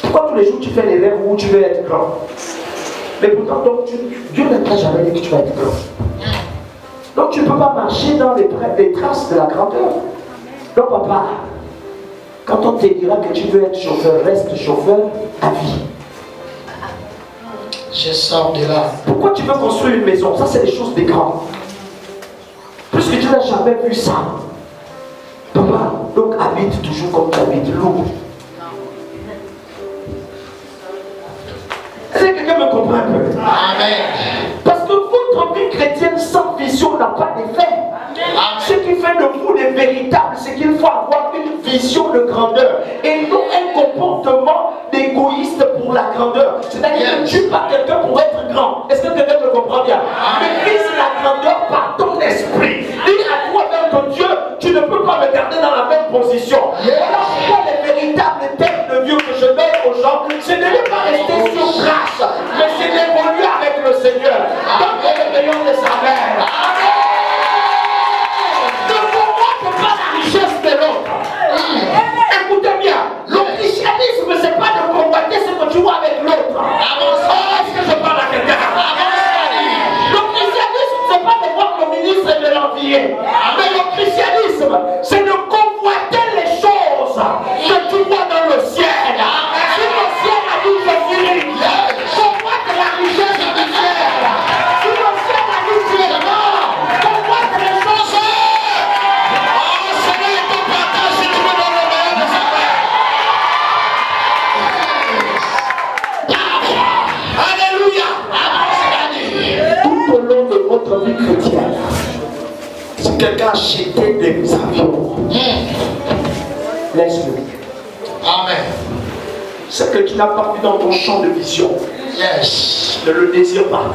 Pourquoi tous les jours tu fais les rêves où tu veux être grand? Mais pourtant, donc, Dieu ne t'a jamais dit que tu vas être grand. Donc tu ne peux pas marcher dans les traces de la grandeur. Donc papa, quand on te dira que tu veux être chauffeur, reste chauffeur à vie. Je sors de là. Pourquoi tu veux construire une maison? Ça c'est des choses des grands. Puisque tu n'as jamais vu ça. Papa, donc habite toujours comme tu habites, lourd. Est-ce que quelqu'un me comprend un peu? Amen. Parce que votre vie chrétienne sans vision n'a pas d'effet. Ce qui fait de vous les véritables, c'est qu'il faut avoir une vision de grandeur et non un comportement d'égoïste pour la grandeur. C'est-à-dire que tu pas quelqu'un pour être grand. Est-ce que quelqu'un me comprend bien? Mais vise la grandeur par ton esprit. Dis à toi-même que Dieu, tu ne peux pas me garder dans la même position. Alors pourquoi les véritables thèmes de Dieu que je donne aux gens, c'est de ne pas rester sur trace, mais c'est d'évoluer avec le Seigneur. Donc le meilleur de sa mère. Ne convoite pas la richesse de l'autre. Écoutez bien, le christianisme, c'est pas de convoiter ce que tu vois avec l'autre. Est-ce que je parle à quelqu'un? Le christianisme, c'est pas de voir le ministre et de l'envier. Mais le christianisme, c'est de convoiter les choses que tu vois dans le ciel. Si le ciel a dit Jésus, convoite la richesse du ciel. Si le ciel a dit Jésus, convoite les choses. Tout au long de votre vie chrétienne, si quelqu'un achetait des avions, laisse-le. Amen. Ce que tu n'as pas vu dans ton champ de vision, Yes. ne le désire pas.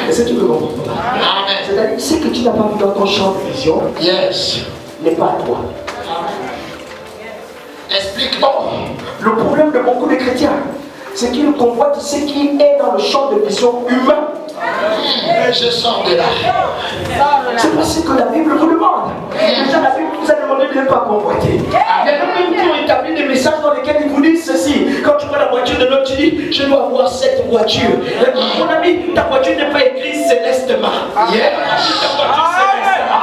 Est-ce que tu peux comprendre? Amen. C'est-à-dire ce que tu n'as pas vu dans ton champ de vision Yes. n'est pas à toi. Explique-moi. Le problème de beaucoup de chrétiens, c'est qu'ils convoitent ce qui est dans le champ de vision humain. Et je sors de là. C'est pas ce que la Bible vous demande. Déjà, la Bible vous a demandé de ne pas convoiter. Il y a même qui ont établi des messages dans lesquels ils vous disent ceci. Quand tu prends la voiture de l'autre, tu dis je dois avoir cette voiture. Mon ami, ta voiture n'est pas écrite célestement. Yes. Ta voiture célestement.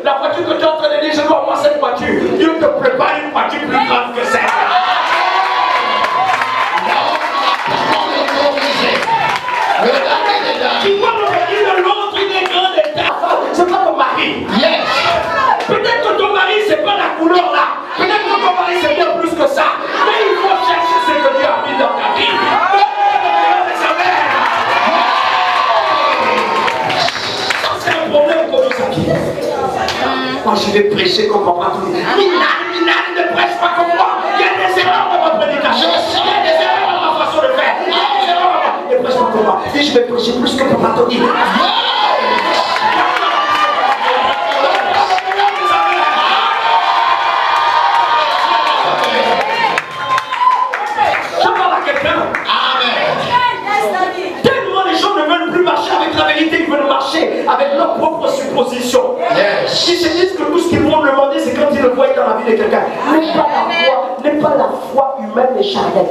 La voiture que tu es en train de dire, je dois avoir cette voiture. Dieu te prépare une voiture plus grande que celle. Tu vois le mari de l'autre, il est grand d'état. C'est pas ton mari. Yes. Peut-être que ton mari, c'est pas la couleur là. Peut-être que ton mari, c'est bien plus que ça. Mais il faut chercher ce que Dieu a mis dans ta vie. Ça, c'est un problème pour nous amis. Moi, je vais prêcher comme papa tout dit. Minal, ne prêche pas comme moi. Il y a des erreurs dans ma prédication. Il y a des erreurs dans ma façon de faire. Il y a des erreurs. Ne prêche pas comme moi. Et je vais prêcher plus que papa tout dit. Avec leurs propres suppositions. Yes. Ils se disent que tout ce qu'ils vont demander, c'est quand ils le voient dans la vie de quelqu'un. N'est pas la foi humaine et charnelle.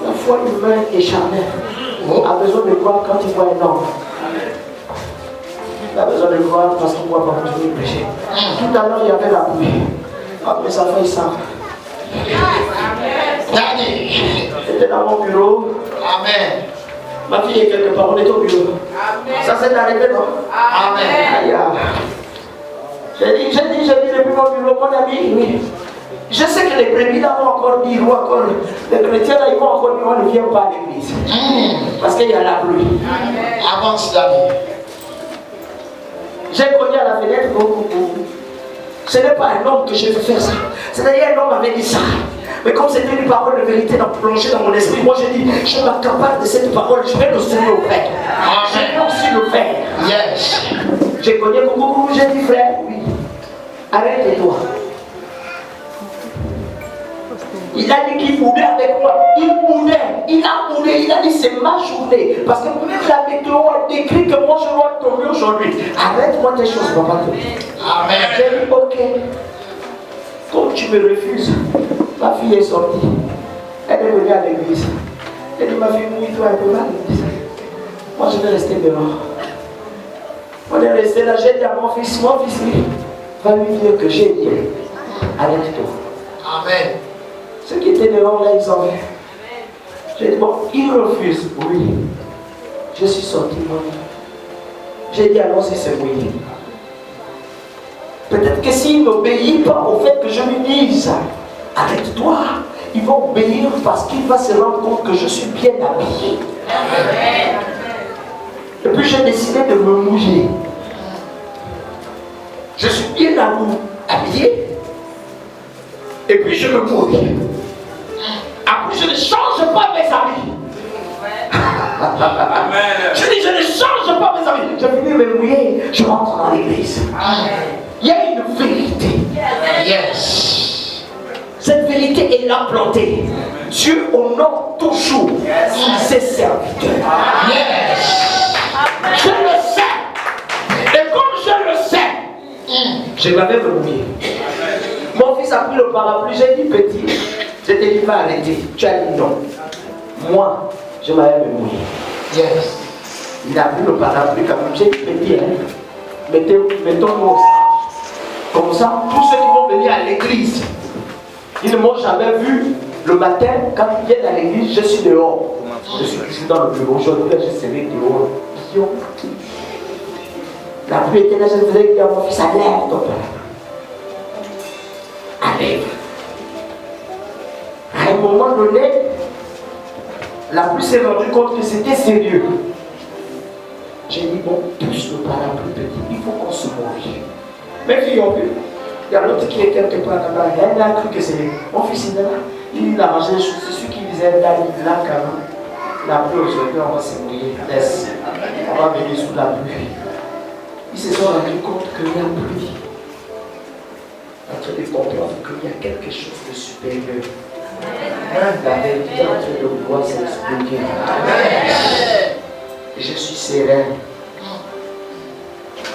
La foi humaine et charnelle a besoin de croire quand il voit un homme. Il a besoin de croire parce qu'il ne voit pas continuer de pécher. Tout à l'heure, il y avait la pluie. Ah, mais ça fait ça. J'étais dans mon bureau. Amen. Ma fille est quelque part, on est au bureau. Amen. Ça s'est arrêté, non? Amen. Aïe. J'ai dit depuis mon bureau, mon ami, oui. Je sais que les brebis là vont encore dire, ou encore, les chrétiens là, ils vont encore dire, on ne vient pas à l'église. Parce qu'il y a la pluie. Avance David. J'ai cogné à la fenêtre, ce n'est pas un homme que je veux faire ça. C'est-à-dire un homme avait dit ça. Mais comme c'était une parole de vérité plongée dans mon esprit, moi j'ai dit, je m'accapare de cette parole, je vais aussi le faire. Je vais aussi le faire. Yes. J'ai cogné coucou, j'ai dit frère, oui. Arrête-toi. Il a dit qu'il boudait avec moi. Il a dit c'est ma journée. Parce que même la météo a décrit que moi je dois tomber aujourd'hui. Arrête-moi tes choses, papa. Amen. J'ai dit ok. Comme tu me refuses, ma fille est sortie. Elle est venue à l'église. Elle dit ma fille, mouille-toi un peu à l'église. Moi je vais rester dehors. On est resté là, j'ai dit à mon fils, oui, va lui dire que j'ai dit. Arrête-toi. Amen. Ceux qui étaient dehors là, ils ont vu. J'ai dit, bon, il refuse. Oui. Je suis sorti, moi. J'ai dit, alors c'est oui. Peut-être que s'il n'obéit pas au fait que je lui dise, arrête-toi, il va obéir parce qu'il va se rendre compte que je suis bien habillé. Amen. Et puis j'ai décidé de me mouiller. Je suis bien habillé. Et puis je me mouille. Après, je ne change pas mes habits. Je dis, je ne change pas mes habits. Je finis de me mouiller, je rentre dans l'église. Il y a une vérité. Yes. Cette vérité est là plantée. Dieu honore toujours ses serviteurs. Yes. Je le sais. Et comme je le sais, je m'avais me mouiller. Mon fils a pris le parapluie, j'ai dit petit, je t'ai dit pas arrêter. Tu as dit non. Moi, je m'avais me mouiller. Yes. Il a pris le parapluie comme j'ai dit petit, hein. Mettons-nous au centre. Comme ça, tous ceux qui vont venir à l'église, ils ne m'ont jamais vu le matin, quand ils viennent à l'église, je suis dehors. Je suis ici dans le bureau, aujourd'hui je serai dehors. La pluie était là, je faisais dire à mon fils, lève ton père. Allez. À un moment donné, la pluie s'est rendue compte que c'était sérieux. J'ai dit, bon, pousse le parapluie petit, il faut qu'on se mouille. Mes filles ont vu. Il y a l'autre qui est quelque part là-bas. Elle a cru que c'est mon fils est là. Il a mangé des choses. C'est celui qui disait là, quand la pluie aujourd'hui, on va se mouiller. Laisse. On va venir sous la pluie. Ils se sont rendus compte que la pluie en train de comprendre qu'il y a quelque chose de supérieur. La vérité en train de pouvoir s'expliquer. Et je suis serein.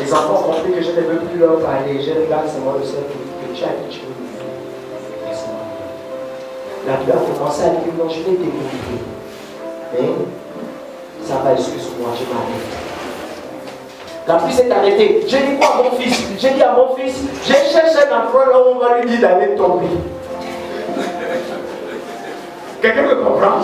Les enfants ont compris que je ne veux plus leur parler. Je regarde, c'est moi le seul que tu as dit, tu veux me faire. La Bible a commencé à dire non, je vais t'écouter. Mais ça va, excuse-moi, je m'arrête. La pluie s'est arrêtée. J'ai dit quoi à mon fils? J'ai dit à mon fils, j'ai cherché un endroit là où on va lui dire d'aller tomber. Quelqu'un me comprend?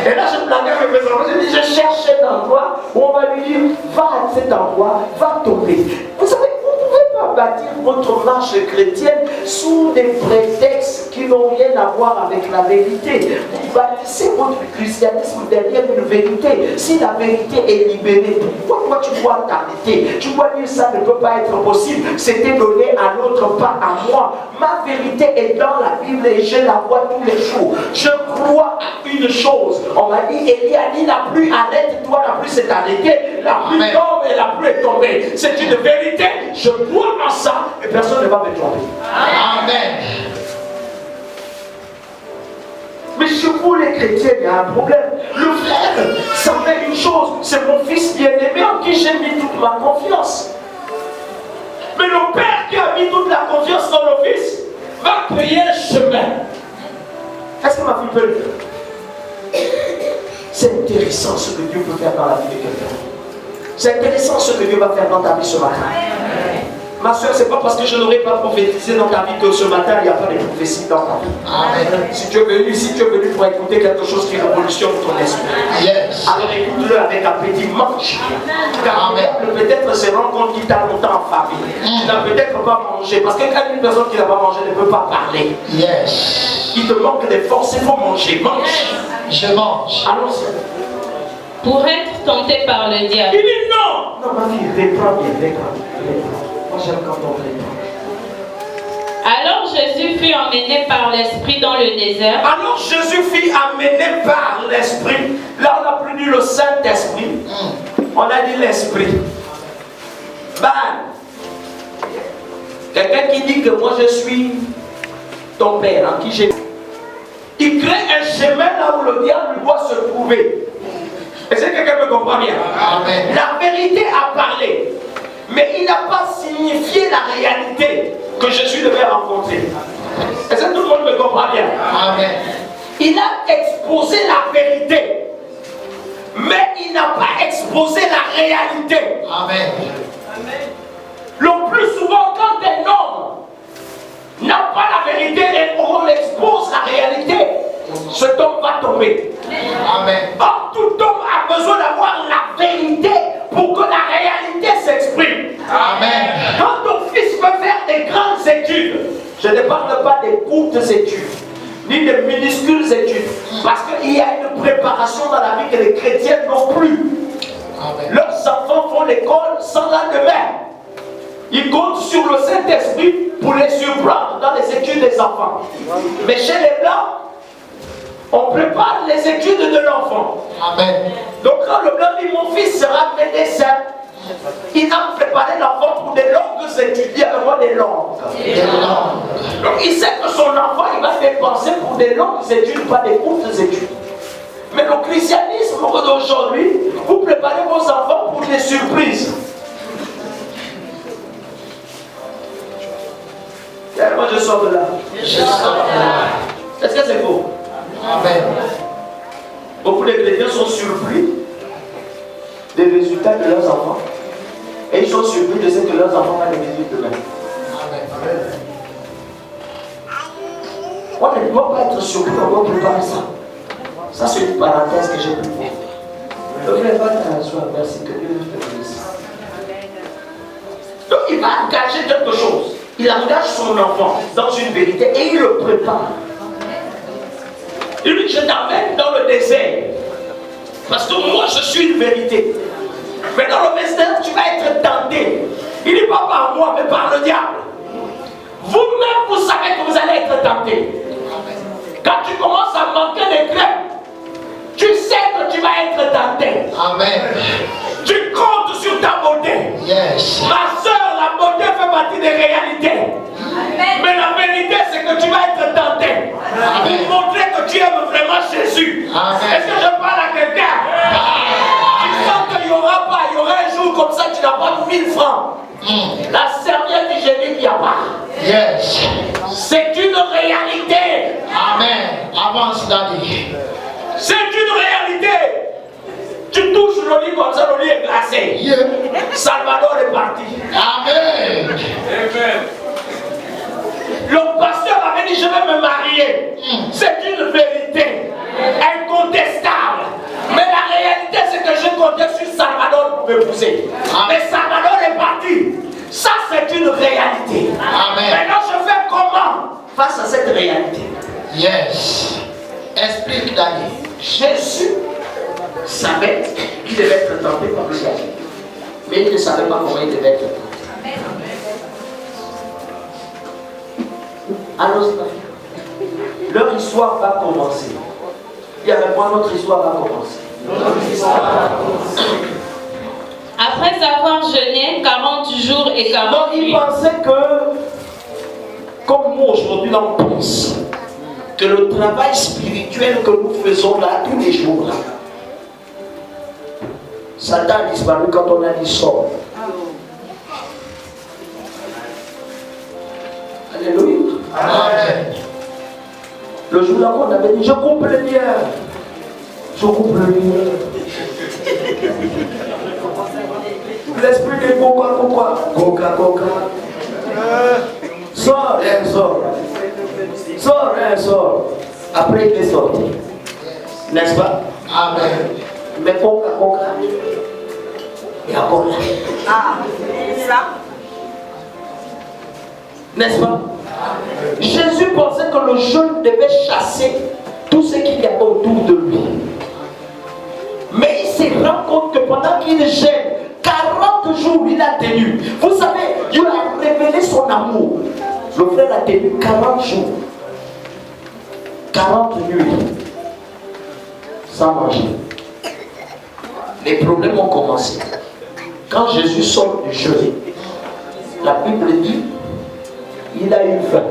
Et là, je blaguais avec mes enfants. Je dis, je cherche un endroit où on va lui dire, va à cet endroit, va tomber. Vous savez, vous ne pouvez pas bâtir votre marche chrétienne sous des prétextes qui n'ont rien à voir avec la vérité. Vous bâtissez votre christianisme derrière une vérité. Si la vérité est libérée, pourquoi toi tu dois t'arrêter? Tu dois dire ça ne peut pas être possible. C'était donné à l'autre, pas à moi. Ma vérité est dans la Bible et je la vois tous les jours. Je crois à une chose. On m'a dit, Élie a dit, la pluie arrête-toi, la pluie s'est arrêtée, la pluie tombe et la pluie est tombée. C'est une vérité. Je crois en ça et personne ne va me tromper. Amen. Mais chez vous les chrétiens, il y a un problème. Le frère, ça fait une chose. C'est mon fils bien-aimé en qui j'ai mis toute ma confiance. Mais le père qui a mis toute la confiance dans le fils va payer le chemin. Est-ce que ma fille peut le faire? C'est intéressant ce que Dieu peut faire dans la vie de quelqu'un. C'est intéressant ce que Dieu va faire dans ta vie ce matin. Ma soeur, c'est pas parce que je n'aurais pas prophétisé dans ta vie que ce matin, il n'y a pas de prophétie dans ta vie. Amen. Si tu es venu pour écouter quelque chose qui révolutionne ton esprit, Yes. alors écoute-le avec appétit, mange. Car peut-être se rend compte qu'il t'a longtemps en famille. Tu n'as peut-être pas mangé. Parce que quand une personne qui n'a pas mangé ne peut pas parler. Yes. Il te manque des forces, il faut manger. Mange. Je mange. Allons-y. Pour être tenté par le diable. Il dit non. Non, ma fille, reprends bien, reprends. Moi, j'aime quand on reprend. Alors Jésus fut emmené par l'Esprit dans le désert. Alors Jésus fut amené par l'Esprit. Là, on n'a plus dit le Saint-Esprit. On a dit l'Esprit. Quelqu'un qui dit que moi je suis ton père, en qui j'ai. Il crée un chemin là où le diable doit se trouver. Est-ce que quelqu'un me comprend bien? Amen. La vérité a parlé, mais il n'a pas signifié la réalité que Jésus devait rencontrer. Est-ce que tout le monde me comprend bien? Amen. Il a exposé la vérité, mais il n'a pas exposé la réalité. Amen. Le plus souvent, quand un homme n'a pas la vérité et on expose la réalité, cet homme va tomber. Amen. Or, tout homme a besoin d'avoir la vérité pour que la réalité s'exprime. Amen. Quand ton fils peut faire des grandes études, je ne parle pas des courtes études, ni des minuscules études, parce qu'il y a une préparation dans la vie que les chrétiens n'ont plus. Amen. Leurs enfants font l'école sans lendemain. Ils comptent sur le Saint-Esprit pour les surprendre dans les études des enfants. Mais chez les Blancs, on prépare les études de l'enfant. Amen. Donc quand le Blanc dit mon fils sera médecin, il a préparé l'enfant pour des longues études. Il y a vraiment des langues. Donc il sait que son enfant, il va dépenser pour des longues études, pas des courtes études. Mais le christianisme d'aujourd'hui, vous préparez vos enfants pour des surprises. Et moi je sors de là. Est-ce que c'est faux? Amen. Beaucoup de chrétiens sont surpris des résultats de leurs enfants. Et ils sont surpris de ce que leurs enfants vont réussir demain. Amen. On ne doit pas être surpris, on doit préparer ça. Ça, c'est une parenthèse que j'ai pu faire. Le frère va t'asseoir, merci, que Dieu te bénisse. Donc, il va engager quelque chose. Il engage son enfant dans une vérité et il le prépare. Il lui dit, je t'amène dans le désert. Parce que moi, je suis une vérité. Mais dans le désert, tu vas être tenté. Il dit pas par moi, mais par le diable. Vous-même, vous savez que vous allez être tenté. Quand tu commences à manquer de crème, tu sais que tu vas être tenté. Amen. Tu comptes sur ta beauté. Yes. Ma soeur, la beauté fait partie des réalités. Amen. Mais la vérité, c'est que tu vas être tenté. Pour montrer que tu aimes vraiment Jésus. Amen. Est-ce que je parle à quelqu'un? Tu sens qu'il n'y aura pas, il y aura un jour comme ça, tu n'as pas 1000 francs. La serviette hygiénique, il n'y a pas. Yes. C'est une réalité. Amen. Avance, Daddy. C'est une réalité. Tu touches le lit comme ça, le lit est glacé. Yeah. Salvador est parti. Amen. Amen. Le pasteur avait dit je vais me marier. C'est une vérité incontestable. Mais la réalité c'est que je comptais sur Salvador pour m'épouser. Mais Salvador est parti. Ça c'est une réalité. Amen. Maintenant je fais comment face à cette réalité? Yes. Explique, Daddy. Jésus savait qu'il devait être tenté par le diable. Mais il ne savait pas comment il devait être tenté. Alors, leur histoire va commencer. Et avec moi, notre histoire va commencer. Après avoir jeûné 40 jours et 40 Donc, il nuits. pensait que, comme nous aujourd'hui, on pense que le travail spirituel que nous faisons là, tous les jours, là, Satan a disparu quand on a dit sort. Alléluia. Amen. Le jour là on avait dit je coupe le lien. Je coupe le lien. L'esprit de Coca. Sors, sort. Sort. Après il est sorti. N'est-ce pas? Amen. Mais Coca. Et encore là. Ah, c'est ça. N'est-ce pas? Jésus pensait que le jeûne devait chasser tout ce qu'il y a autour de lui. Mais il se rend compte que pendant qu'il jeûne, 40 jours il a tenu. Vous savez, Dieu a révélé son amour. Le frère a tenu 40 jours. 40 nuits. Sans manger. Les problèmes ont commencé. Quand Jésus sort du jeûne, la Bible dit il a eu faim.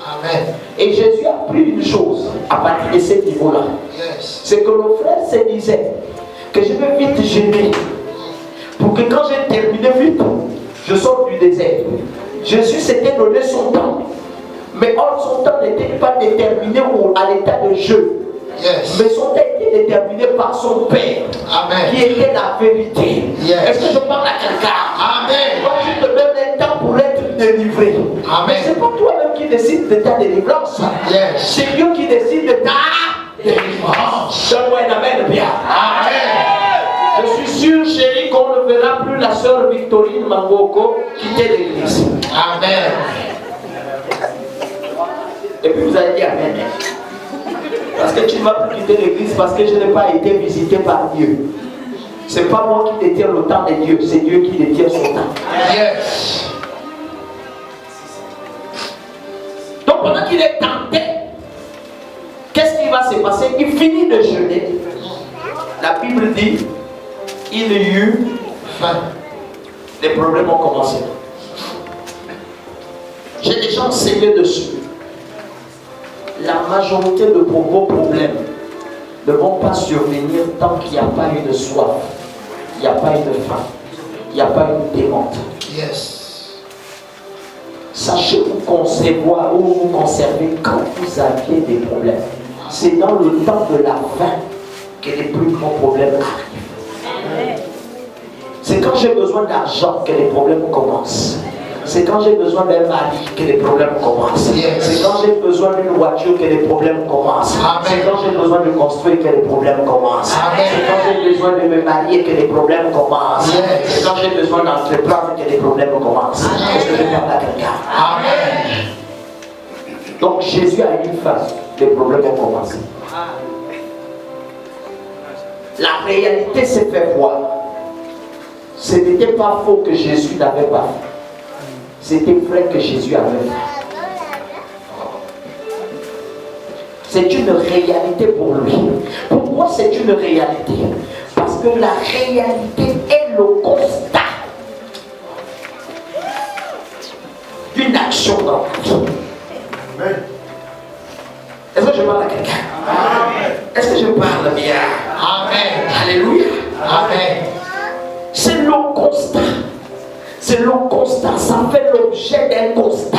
Amen. Et Jésus a appris une chose à partir de ce niveau-là. Yes. C'est que le frère se disait que je vais vite jeûner pour que quand j'ai terminé vite, je sorte du désert. Jésus s'était donné son temps. Mais or, son temps n'était pas déterminé à l'état de jeûne. Yes. Mais son temps était déterminé par son Père. Amen. Qui était la vérité. Yes. Est-ce que je parle à quelqu'un? Amen. Moi, tu te donnes un temps pour être délivré. Amen. Mais ce n'est pas toi-même qui décide de ta délivrance. Yes. C'est Dieu qui décide de ta délivrance. Donne-moi un amen bien. Amen. Je suis sûr, chérie, qu'on ne verra plus la sœur Victorine Mangoko quitter l'église. Amen. Et puis vous allez dire amen. Parce que tu ne vas plus quitter l'église parce que je n'ai pas été visité par Dieu. Ce n'est pas moi qui détiens le temps de Dieu, c'est Dieu qui détient son temps. Yes. Donc pendant qu'il est tenté, qu'est-ce qui va se passer? Il finit de jeûner. La Bible dit, il y eut faim. Les problèmes ont commencé. J'ai déjà enseigné dessus. La majorité de vos problèmes ne vont pas survenir tant qu'il n'y a pas eu de soif, il n'y a pas eu de faim, il n'y a pas eu de démonte. Yes. Sachez vous concevoir ou vous conserver quand vous aviez des problèmes. C'est dans le temps de la faim que les plus grands problèmes arrivent. C'est quand j'ai besoin d'argent que les problèmes commencent. C'est quand j'ai besoin d'un mari que les problèmes commencent. Yes. C'est quand j'ai besoin d'une voiture que les problèmes commencent. Amen. C'est quand j'ai besoin de construire que les problèmes commencent. Amen. C'est quand j'ai besoin de me marier que les problèmes commencent. Yes. C'est quand j'ai besoin d'entreprendre que les problèmes commencent. Est-ce que je parle à quelqu'un? Amen. Donc Jésus a eu faim. Les problèmes ont commencé. La réalité s'est fait voir. Ce n'était pas faux que Jésus n'avait pas fait. C'était vrai que Jésus avait fait. C'est une réalité pour lui. Pourquoi c'est une réalité? Parce que la réalité est le constat d'une action dans la vie. Est-ce que je parle à quelqu'un? Est-ce que je parle bien? Amen. Alléluia. Amen. C'est le constat. C'est le constat. Ça fait l'objet d'un constat.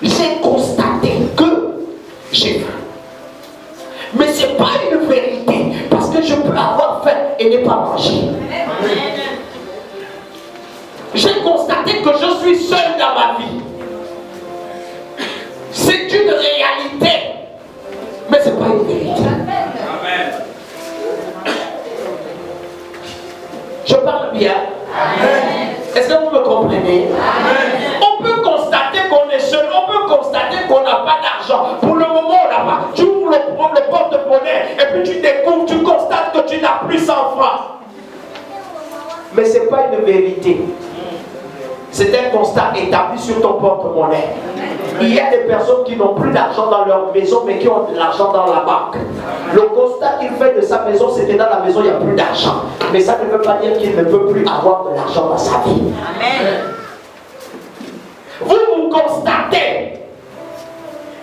J'ai constaté que j'ai faim. et ne pas manger. J'ai constaté que je suis seul dans ma vie. C'est une réalité, mais ce n'est pas une vérité. Amen. Je parle bien. Amen. Est-ce que vous me comprenez? Amen. On peut constater qu'on est seul, on peut constater qu'on n'a pas d'argent. Pour le moment, on n'a pas. Tu ouvres le porte-monnaie et puis tu découvres, tu constates que tu n'as plus 100 francs. Mais ce n'est pas une vérité. C'est un constat établi sur ton porte-monnaie. Il y a des personnes qui n'ont plus d'argent dans leur maison, mais qui ont de l'argent dans la banque. Le constat qu'il fait de sa maison, c'est que dans la maison, il n'y a plus d'argent. Mais ça ne veut pas dire qu'il ne peut plus avoir de l'argent dans sa vie. Amen. Vous constatez,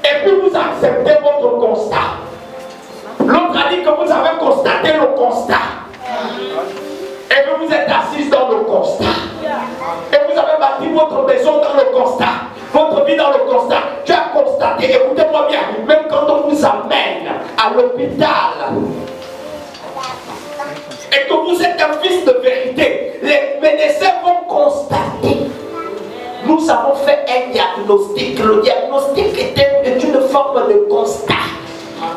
et puis vous acceptez votre constat. L'autre a dit que vous avez constaté le constat. Et que vous êtes assis dans le constat. Et vous avez bâti votre maison dans le constat. Votre vie dans le constat. Tu as constaté, écoutez-moi bien, même quand on vous amène à l'hôpital et que vous êtes un fils de vérité, les médecins vont constater. Nous avons fait un diagnostic. Le diagnostic est une forme de constat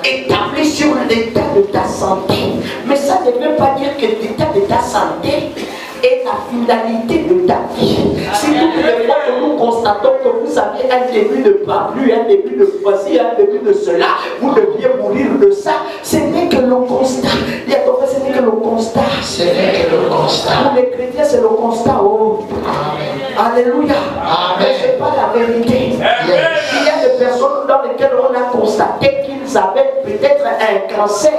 établi sur l'état de ta santé. Mais ça ne veut pas dire que l'état de ta santé est la finalité de ta vie. Si toutes les fois que nous constatons que vous avez un début de parlu, un début de voici, un début de cela, vous deviez mourir de ça, ce n'est que le constat. Il y a donc ce n'est que le constat. Ce n'est que le constat. Pour les chrétiens, c'est le constat. Oh. Amen. Alléluia. Amen. Mais ce n'est pas la vérité. Amen. Il y a des personnes dans lesquelles on a constaté qu'ils avaient peut-être un cancer,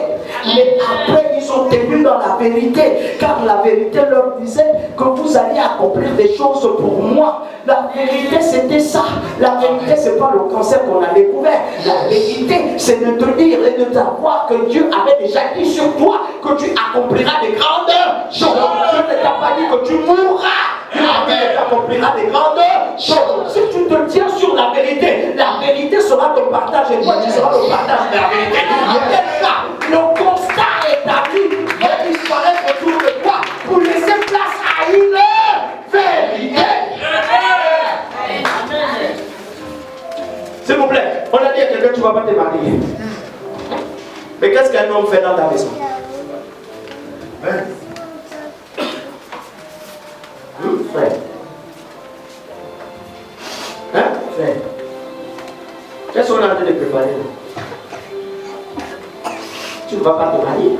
mais après ils sont tenus dans la vérité, car la vérité leur disait que vous allez accomplir des choses pour moi. La vérité c'était ça. La vérité c'est pas le cancer qu'on a découvert. La vérité c'est de te dire et de savoir que Dieu avait déjà dit sur toi que tu accompliras des grandes choses. Dieu ne t'a pas dit que tu mourras. Tu accompliras des grandes choses. Si tu te tiens sur la vérité sera ton partage et toi tu seras le partage de la vérité. Le constat établi va disparaître autour de toi pour laisser place à une vérité. S'il vous plaît, on a dit à quelqu'un tu ne vas pas te marier. Mais qu'est-ce qu'un homme fait dans ta maison? Frère. Hein, frère? Qu'est-ce qu'on a en train de préparer? Tu ne vas pas te marier?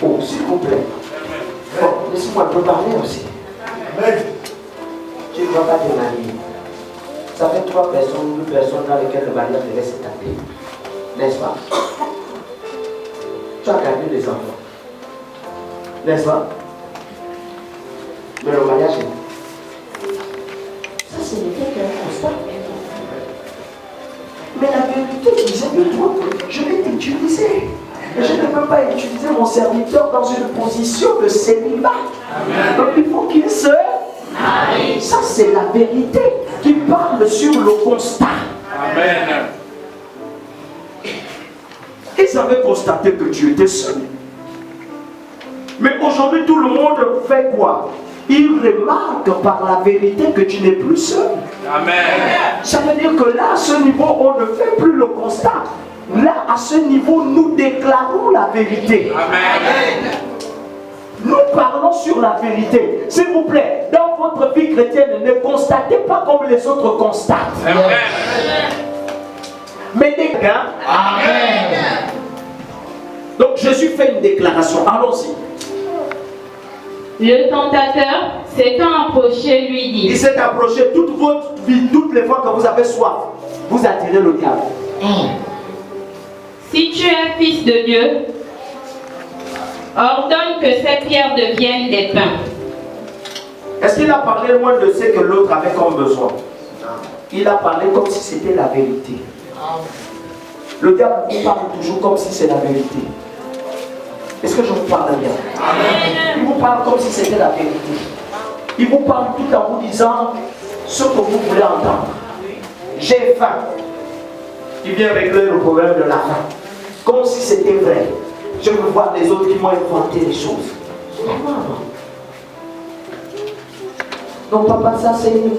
Oh, s'il vous plaît. Bon, laissez-moi un peu parler aussi. Tu ne vas pas te marier. Ça fait 3 personnes, 2 personnes dans lesquelles le mariage devait se taper. N'est-ce pas? Tu as gardé des enfants. N'est-ce pas? Mais le mariage est... Ça, ce n'était qu'un constat. Mais la vérité disait de toi que je vais t'utiliser. Et je ne peux pas utiliser mon serviteur dans une position de célibat. Donc il faut qu'il se marie. Ça, c'est la vérité qui parle sur le constat. Amen. Ils avaient constaté que tu étais seul. Mais aujourd'hui, tout le monde fait quoi? Il remarque par la vérité que tu n'es plus seul. Amen. Ça veut dire que là, à ce niveau, on ne fait plus le constat. Là, à ce niveau, nous déclarons la vérité. Amen. Nous parlons sur la vérité. S'il vous plaît, dans votre vie chrétienne, ne constatez pas comme les autres constatent. Amen. Mais Amen. Donc Jésus fait une déclaration. Allons-y. Le tentateur s'étant approché lui dit. Il s'est approché toute votre vie, toutes les fois que vous avez soif, vous attirez le diable. Si tu es fils de Dieu, ordonne que ces pierres deviennent des pains. Est-ce qu'il a parlé loin de ce que l'autre avait comme besoin? Il a parlé comme si c'était la vérité. Le diable vous parle toujours comme si c'est la vérité. Est-ce que je vous parle bien? Amen. Il vous parle comme si c'était la vérité. Il vous parle tout en vous disant ce que vous voulez entendre. J'ai faim. Il vient régler le problème de la faim. Comme si c'était vrai. Je veux voir les autres qui m'ont inventé des choses. Non, papa, ça c'est une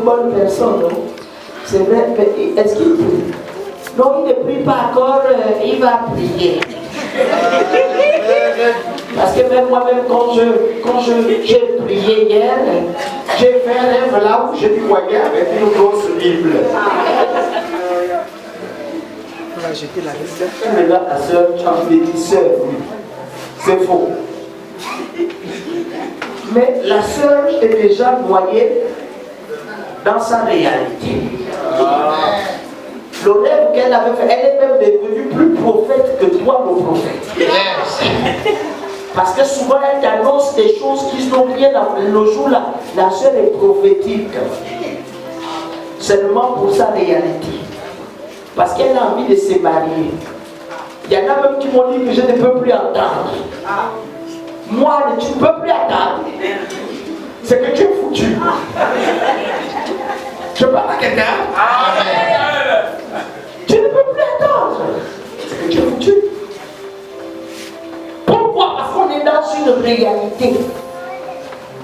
bonne personne, non? C'est vrai, mais est-ce qu'il prie? Non, il ne prie pas encore, il va prier. Parce que même moi-même, quand j'ai prié hier, j'ai fait un rêve là où je me voyais avec une grosse Bible. Voilà, j'étais là. Je regarde la soeur, tu as dit sœur, c'est faux. Mais la sœur est déjà noyée dans sa réalité. Le rêve qu'elle avait fait, elle est même devenue plus prophète que toi, le prophète. Yes. Parce que souvent, elle t'annonce des choses qui n'ont rien à voir. Le jour-là, la sœur est prophétique. Seulement pour sa réalité. Parce qu'elle a envie de se marier. Il y en a même qui m'ont dit que je ne peux plus attendre. Moi, tu ne peux plus attendre. C'est que tu es foutu. Je parle à quelqu'un. Tu ne peux plus attendre. C'est que tu es foutu. Pourquoi? Parce qu'on est dans une réalité.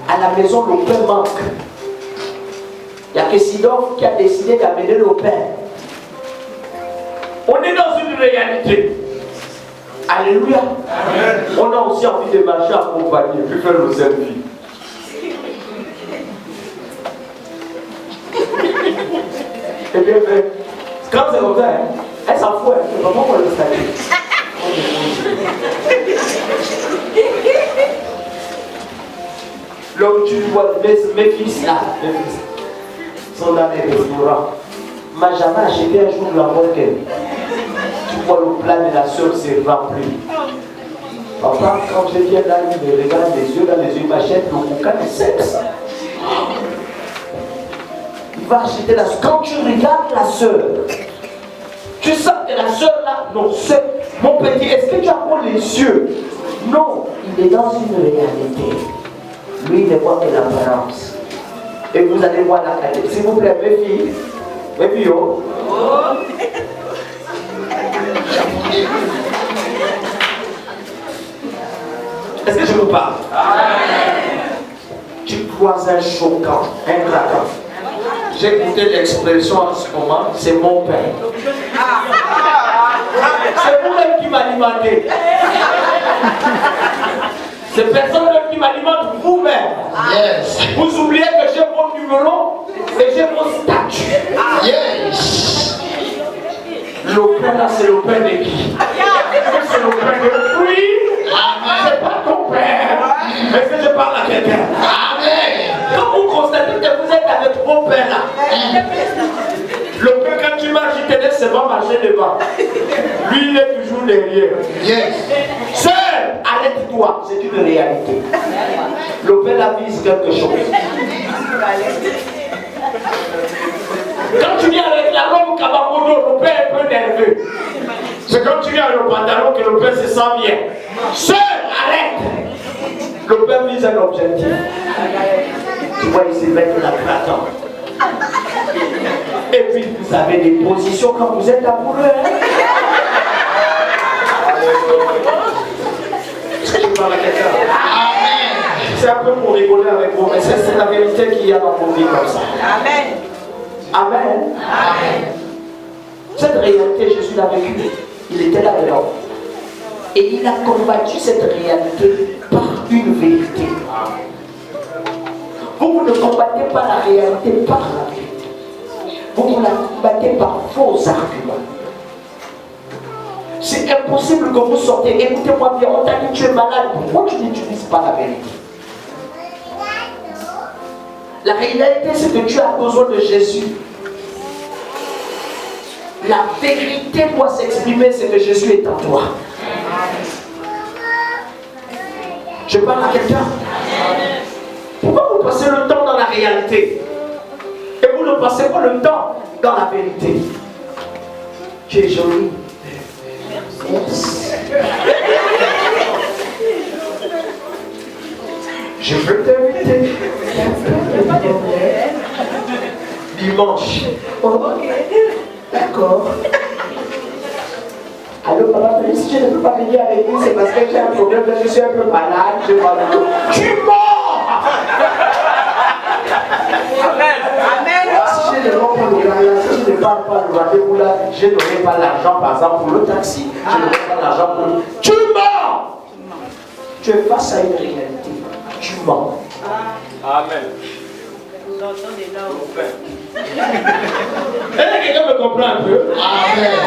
À la maison, le pain manque. Il n'y a que Sidon qui a décidé d'amener le pain. On est dans une réalité. Alléluia. Amen. On a aussi envie de marcher accompagné, puis faire le selfie. Et bien fait. Quand c'est comme ça, elle s'en fout, elle ne va pas pour le saluer. L'homme, tu vois, mes fils là, sont dans les restaurants. M'a jamais acheté un jour de la banque. Tu vois le plat de la soeur s'est rempli. Papa, quand je viens là, il me regarde les yeux dans les yeux, il m'achète le boucan de sexe. Il va acheter la soeur. Quand tu regardes la soeur, tu sens que la soeur là, non, c'est mon petit, est-ce que tu as encore les yeux? Non, il est dans une réalité. Lui, il ne voit que l'apparence. Et vous allez voir la qualité. S'il vous plaît, mes filles. Mes filles, oh. Est-ce que je vous parle? Tu croises un choquant, un craquant. J'ai écouté l'expression en ce moment, c'est mon père. C'est vous-même qui m'alimentez. C'est personne qui m'alimente, vous-même. Yes. Vous oubliez que j'ai vos numéros et j'ai vos statuts. Yes. Le pain là, c'est le pain de qui? C'est le pain de lui. C'est pas ton père. Est-ce que je parle à quelqu'un? Amen. Quand vous constatez que vous êtes avec vos pères là, le pain quand tu marches, il te laisse seulement marcher devant. Lui, il est toujours derrière. Yes. Sœur, arrête-toi, c'est une réalité. Le père la vise quelque chose. Quand tu viens avec la robe Kabamodo, le père est un peu nerveux. C'est quand tu viens avec le pantalon que le père se sent bien. Sœur, arrête. Le père vise un objectif. Tu vois, il s'est mettre la craton. Et puis vous avez des positions quand vous êtes amoureux. Est-ce que je parle à quelqu'un? Amen. C'est un peu pour rigoler avec vous, mais c'est la vérité qu'il y a dans vos vies comme ça. Amen. Amen. Amen. Cette réalité, je suis là avec lui. Il était là dedans. Et il a combattu cette réalité par une vérité. Vous ne combattez pas la réalité par la vérité. Vous la combattez par faux arguments. C'est impossible que vous sortez. Écoutez-moi bien, on t'a dit tu es malade. Pourquoi tu n'utilises pas la vérité? La réalité, c'est que tu as besoin de Jésus. La vérité doit s'exprimer, c'est que Jésus est en toi. Je parle à quelqu'un. Pourquoi vous passez le temps dans la réalité et vous ne passez pas le temps dans la vérité? Tu es jolie. Merci. Je veux t'inviter dimanche. Oh, d'accord. Allô, papa, si je ne peux pas venir à l'église, c'est parce que j'ai un problème, je suis un peu malade, je vois le... Tu mens! Amen. Si je ne rentre pas si je ne parle pas le rendez-vous là, je n'aurai pas l'argent, par exemple, pour le taxi. Je n'aurai pas l'argent pour le... Tu mens! Tu es face à une réalité. Tu mens. Amen. Est-ce que quelqu'un me comprend un peu? Amen.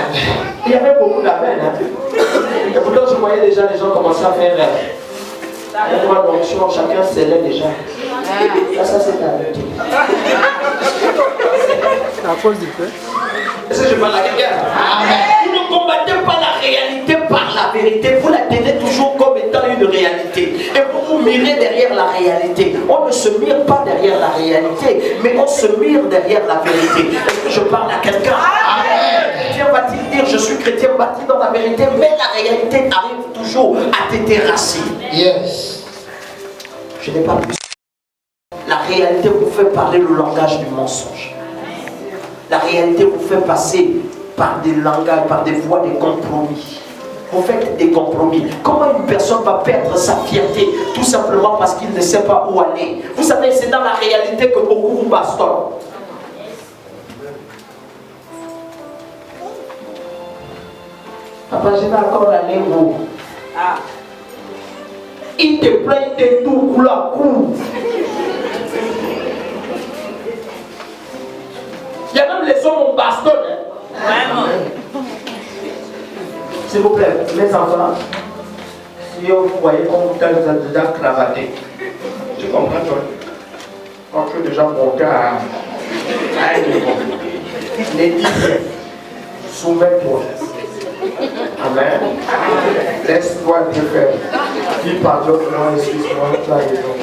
Il y avait beaucoup d'appels. Et pourtant, je voyais déjà les gens commencer à faire un mois d'onction, chacun scellait déjà. Là, ça c'est arrêté. À cause du fait. Est-ce que je parle à quelqu'un? Vous ne combattez pas la réalité par la vérité. Vous la tenez toujours comme étant une réalité. Et vous vous mirez derrière la réalité. On ne se mire pas derrière la réalité, mais on se mire derrière la vérité. Est-ce que je parle à quelqu'un? Le chrétien va-t-il dire je suis chrétien bâti dans la vérité, mais la réalité arrive toujours à te terrasser. Yes. Je n'ai pas plus. La réalité vous fait parler le langage du mensonge. La réalité vous fait passer par des langages, par des voies de compromis. Vous faites des compromis. Comment une personne va perdre sa fierté tout simplement parce qu'il ne sait pas où aller? Vous savez, c'est dans la réalité que beaucoup vous bastonnent. Papa, je vais encore aller où? Il te plaint de tout la cour. Il y a même les hommes en baston. Vraiment. S'il vous plaît, mes enfants, si vous voyez qu'on vous a déjà cravaté, je comprends toi. Quand tu es déjà monté à un niveau, les 10, soumets-toi. Amen. Laisse-toi te faire. Dis pardonne-moi, excuse-moi, tu as raison.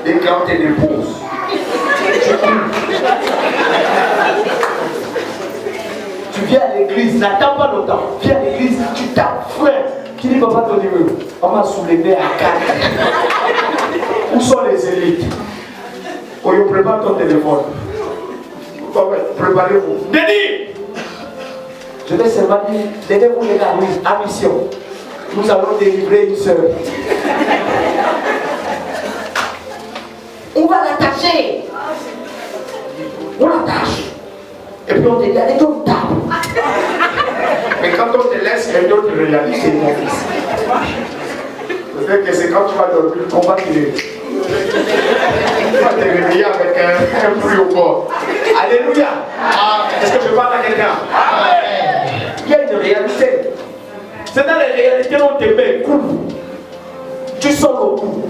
Et quand tu déposes, tu viens à l'église, n'attends pas longtemps. Viens à l'église, tu tapes frère. Tu dis papa ton numéro. On m'a soulevé à 4. Où sont les élites? Oh, yo, prépare ton téléphone. Préparez-vous. Denis! Je vais seulement dire, donnez-vous les gars, oui, à mission. Nous allons délivrer une sœur. On va l'attacher. On l'attache. Et puis on te dit, allez, on tape. Mais quand on te laisse, il y a d'autres réalités, mon fils. Peut-être que c'est quand tu vas dormir, le combat qui est. Tu vas te réveiller avec un bruit au bord. Alléluia. Est-ce que je parle à quelqu'un? Il y a une réalité. C'est dans les réalités où on te met un coup. Tu sens le coup.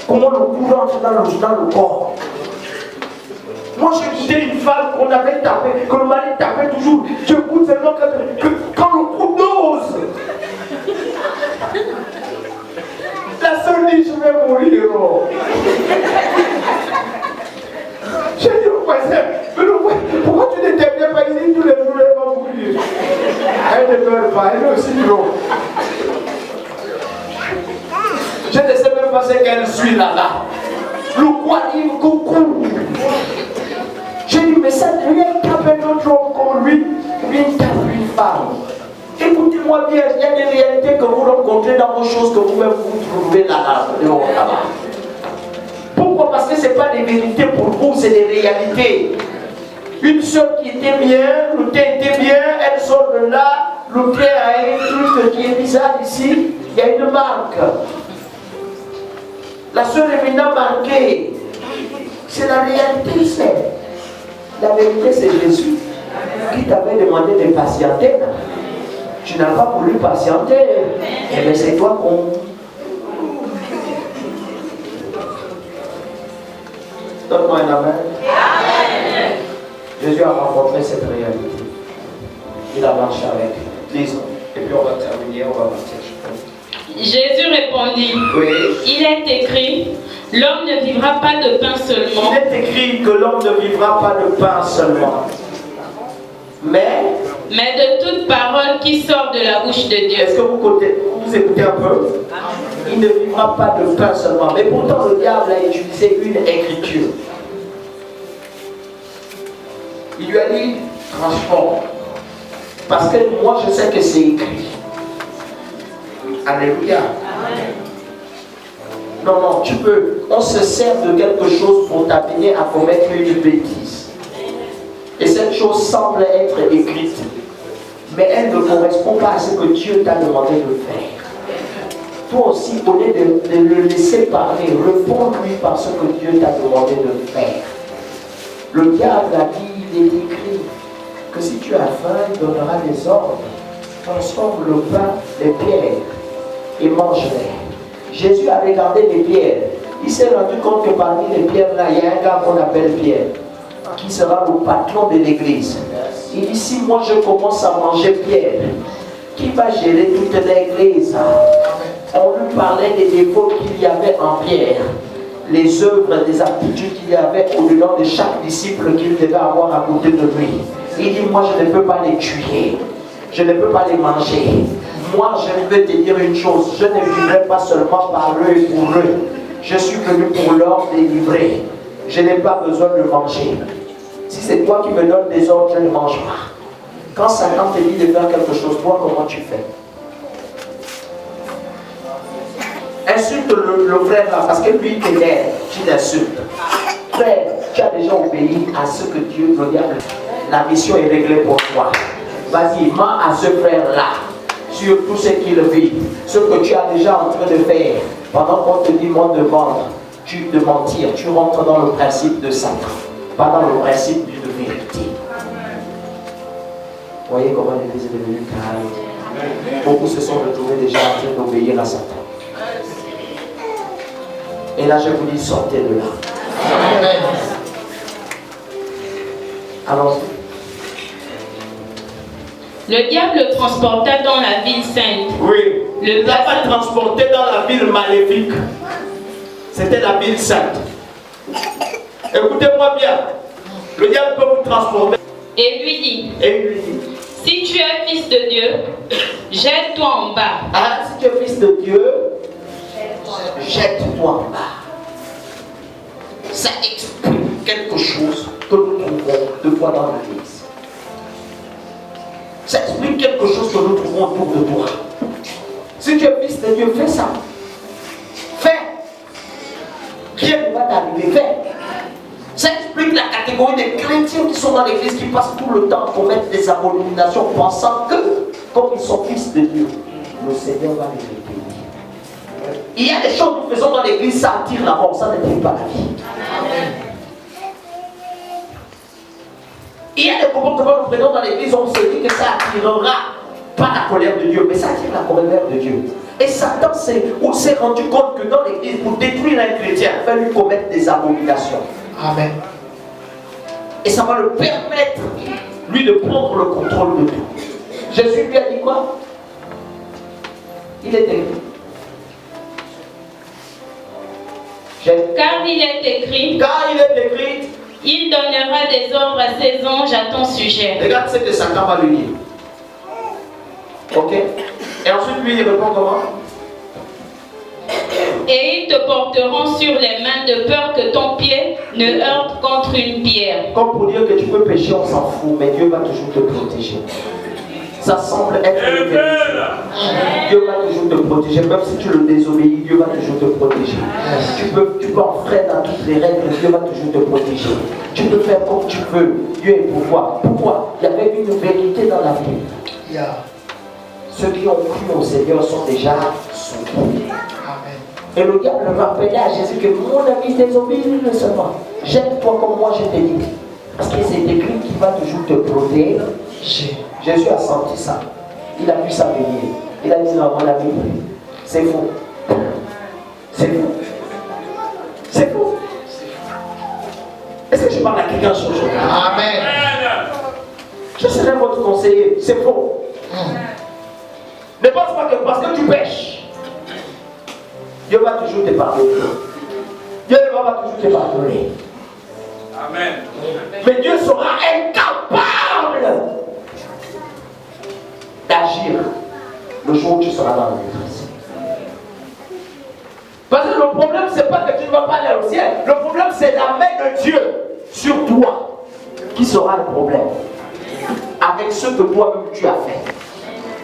Comment le coup rentre dans le corps. Moi j'écoutais une femme qu'on avait tapé, que le mari tapait toujours. J'écoute seulement quand le coup dose. La soeur dit je vais mourir. J'ai dit au voisin, pourquoi tu n'interviens pas ici tous les jours, elle va mourir. Elle ne meurt pas, elle est aussi longue. Je ne sais même pas ce qu'elle suit là-bas. Le quoi dit coucou. J'ai dit, mais ça, lui, il tape un autre homme comme lui, il tape une femme. Écoutez-moi bien, il y a des réalités que vous rencontrez dans vos choses que vous-même vous trouvez là-bas. Pourquoi? Parce que ce n'est pas des vérités pour vous, c'est des réalités. Une soeur qui était bien, l'autre était bien, elle sort de là, l'autre a un truc qui est bizarre ici, il y a une marque. La soeur est maintenant marquée. C'est la réalité, c'est. La vérité, c'est Jésus qui t'avait demandé de patienter. Tu n'as pas voulu patienter. Eh bien, c'est toi qu'on. Donne-moi un amen. Jésus a rencontré cette réalité. Il a marché avec. Lisons. Et puis on va terminer, on va partir. Jésus répondit, oui. Il est écrit, l'homme ne vivra pas de pain seulement. Il est écrit que l'homme ne vivra pas de pain seulement. Mais de toute parole qui sort de la bouche de Dieu. Est-ce que vous écoutez un peu? Il ne vivra pas de pain seulement. Mais pourtant le diable a utilisé une écriture. Il lui a dit, transforme. Parce que moi, je sais que c'est écrit. Alléluia. Non, tu peux. On se sert de quelque chose pour t'amener à commettre une bêtise. Et cette chose semble être écrite. Mais elle ne correspond pas à ce que Dieu t'a demandé de faire. Toi aussi, au lieu de le laisser parler, réponds-lui par ce que Dieu t'a demandé de faire. Le diable a dit, il est écrit que si tu as faim, il donnera des ordres. Transforme le pain, les pierres et mange-les. Jésus avait gardé les pierres. Il s'est rendu compte que parmi les pierres là, il y a un gars qu'on appelle Pierre, qui sera le patron de l'église. Il dit, si moi je commence à manger Pierre, qui va gérer toute l'église? On lui parlait des défauts qu'il y avait en Pierre, les œuvres, des aptitudes qu'il y avait au-delà de chaque disciple qu'il devait avoir à côté de lui. Il dit, moi je ne peux pas les tuer, je ne peux pas les manger. Moi je veux te dire une chose, je ne vivrai pas seulement par eux et pour eux. Je suis venu pour leur délivrer. Je n'ai pas besoin de manger. Si c'est toi qui me donnes des ordres, je ne mange pas. Quand Satan te dit de faire quelque chose, toi comment tu fais? Insulte le frère là, parce que lui t'aide, tu l'insultes. Frère, tu as déjà obéi à ce que Dieu veut dire. La mission est réglée pour toi. Vas-y, mens à ce frère là sur tout ce qu'il vit, ce que tu as déjà en train de faire. Pendant qu'on te demande de vendre, de mentir, tu rentres dans le principe de Satan, pas dans le principe d'une vérité. Vous voyez comment l'église est devenue calme. Beaucoup se sont retrouvés déjà en train d'obéir à Satan. Et là, je vous dis, sortez de là. Allons-y. Le diable le transporta dans la ville sainte. Oui, le diable a transporté dans la ville maléfique. C'était la ville sainte. Écoutez-moi bien. Le diable peut vous transformer. Et lui dit, si tu es fils de Dieu, jette-toi en bas. Ah, si tu es fils de Dieu, jette-toi en bas. Ça explique quelque chose que nous trouvons de toi dans l'église. Ça explique quelque chose que nous trouvons autour de toi. Si tu es fils de Dieu, fais ça. Fais. Rien ne va t'arriver. Fais. Ça explique la catégorie des chrétiens qui sont dans l'église, qui passent tout le temps à commettre des abominations, pensant que, comme ils sont fils de Dieu, le Seigneur va les bénir. Il y a des choses que nous faisons dans l'église, ça attire la mort, ça n'attire pas la vie. Il y a des comportements que nous faisons dans l'église, on se dit que ça attirera pas la colère de Dieu, mais ça attire la colère de Dieu. Et Satan s'est rendu compte que dans l'église, pour détruire un chrétien, il va lui commettre des abominations. Amen. Et ça va le permettre, lui, de prendre le contrôle de tout. Jésus lui a dit quoi? Il est écrit. Car il est écrit. Il donnera des ordres à ses anges à ton sujet. Regarde ce que Satan va lui dire. Ok? Et ensuite, lui, il répond comment? Et ils te porteront sur les mains de peur que ton pied ne heurte contre une pierre. Comme pour dire que tu peux pécher, on s'en fout, mais Dieu va toujours te protéger. Ça semble être une vérité. Dieu va toujours te protéger. Même si tu le désobéis, Dieu va toujours te protéger. Tu peux enfreindre dans toutes les règles, Dieu va toujours te protéger. Tu peux faire comme tu veux. Dieu est pour toi. Pourquoi? Il y avait une vérité dans la Bible. Ceux qui ont cru au Seigneur sont déjà sauvés. Et le diable rappelait à Jésus que mon ami désobéis-le seulement. Jette-toi comme moi je t'ai dit. Parce que c'est écrit qu'il va toujours te protéger. Jésus a senti ça. Il a vu ça venir. Il a dit non, mon ami, c'est faux. C'est faux. C'est faux. Est-ce que je parle à quelqu'un ce jour? Amen. Je serai votre conseiller. C'est faux. Ne pense pas que parce que tu pêches, Dieu va toujours te pardonner. Dieu ne va pas toujours te pardonner. Amen. Mais Dieu sera incapable d'agir le jour où tu seras dans la détresse. Parce que le problème, c'est pas que tu ne vas pas aller au ciel. Le problème, c'est la main de Dieu sur toi qui sera le problème. Avec ce que toi-même tu as fait.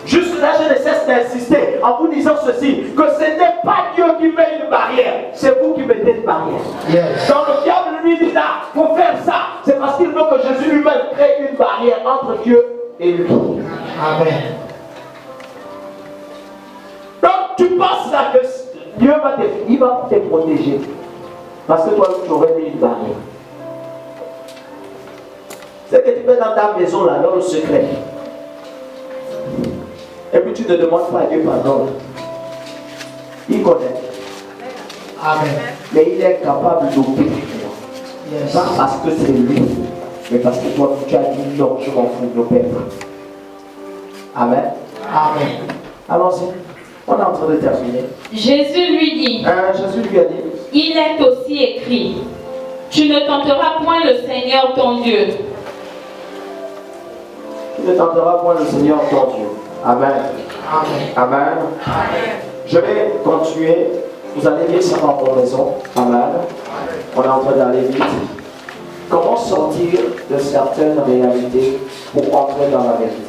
Juste là, je ne cesse d'insister en vous disant ceci, que ce n'est pas Dieu qui met une barrière, c'est vous qui mettez une barrière. Yes. Quand le diable lui dit là, il faut faire ça, c'est parce qu'il veut que Jésus lui-même crée une barrière entre Dieu et lui. Amen. Donc tu penses là que Dieu va te protéger, parce que toi tu aurais mis une barrière. C'est que tu fais dans ta maison là, dans le secret. Et puis tu ne demandes pas à Dieu pardon. Il connaît. Amen. Mais il est capable d'obéir. Yes. Pas parce que c'est lui, mais parce que toi tu as dit non, je m'en fous, ne paie pas. Amen. Amen. Allons-y. On est en train de terminer. Jésus lui dit, Jésus lui a dit, il est aussi écrit, tu ne tenteras point le Seigneur ton Dieu. tu ne tenteras point le Seigneur ton Dieu. Amen. Amen. Amen. Je vais continuer. Vous allez lire ça en raison. Amen. On est en train d'aller vite. Comment sortir de certaines réalités pour entrer dans la vérité?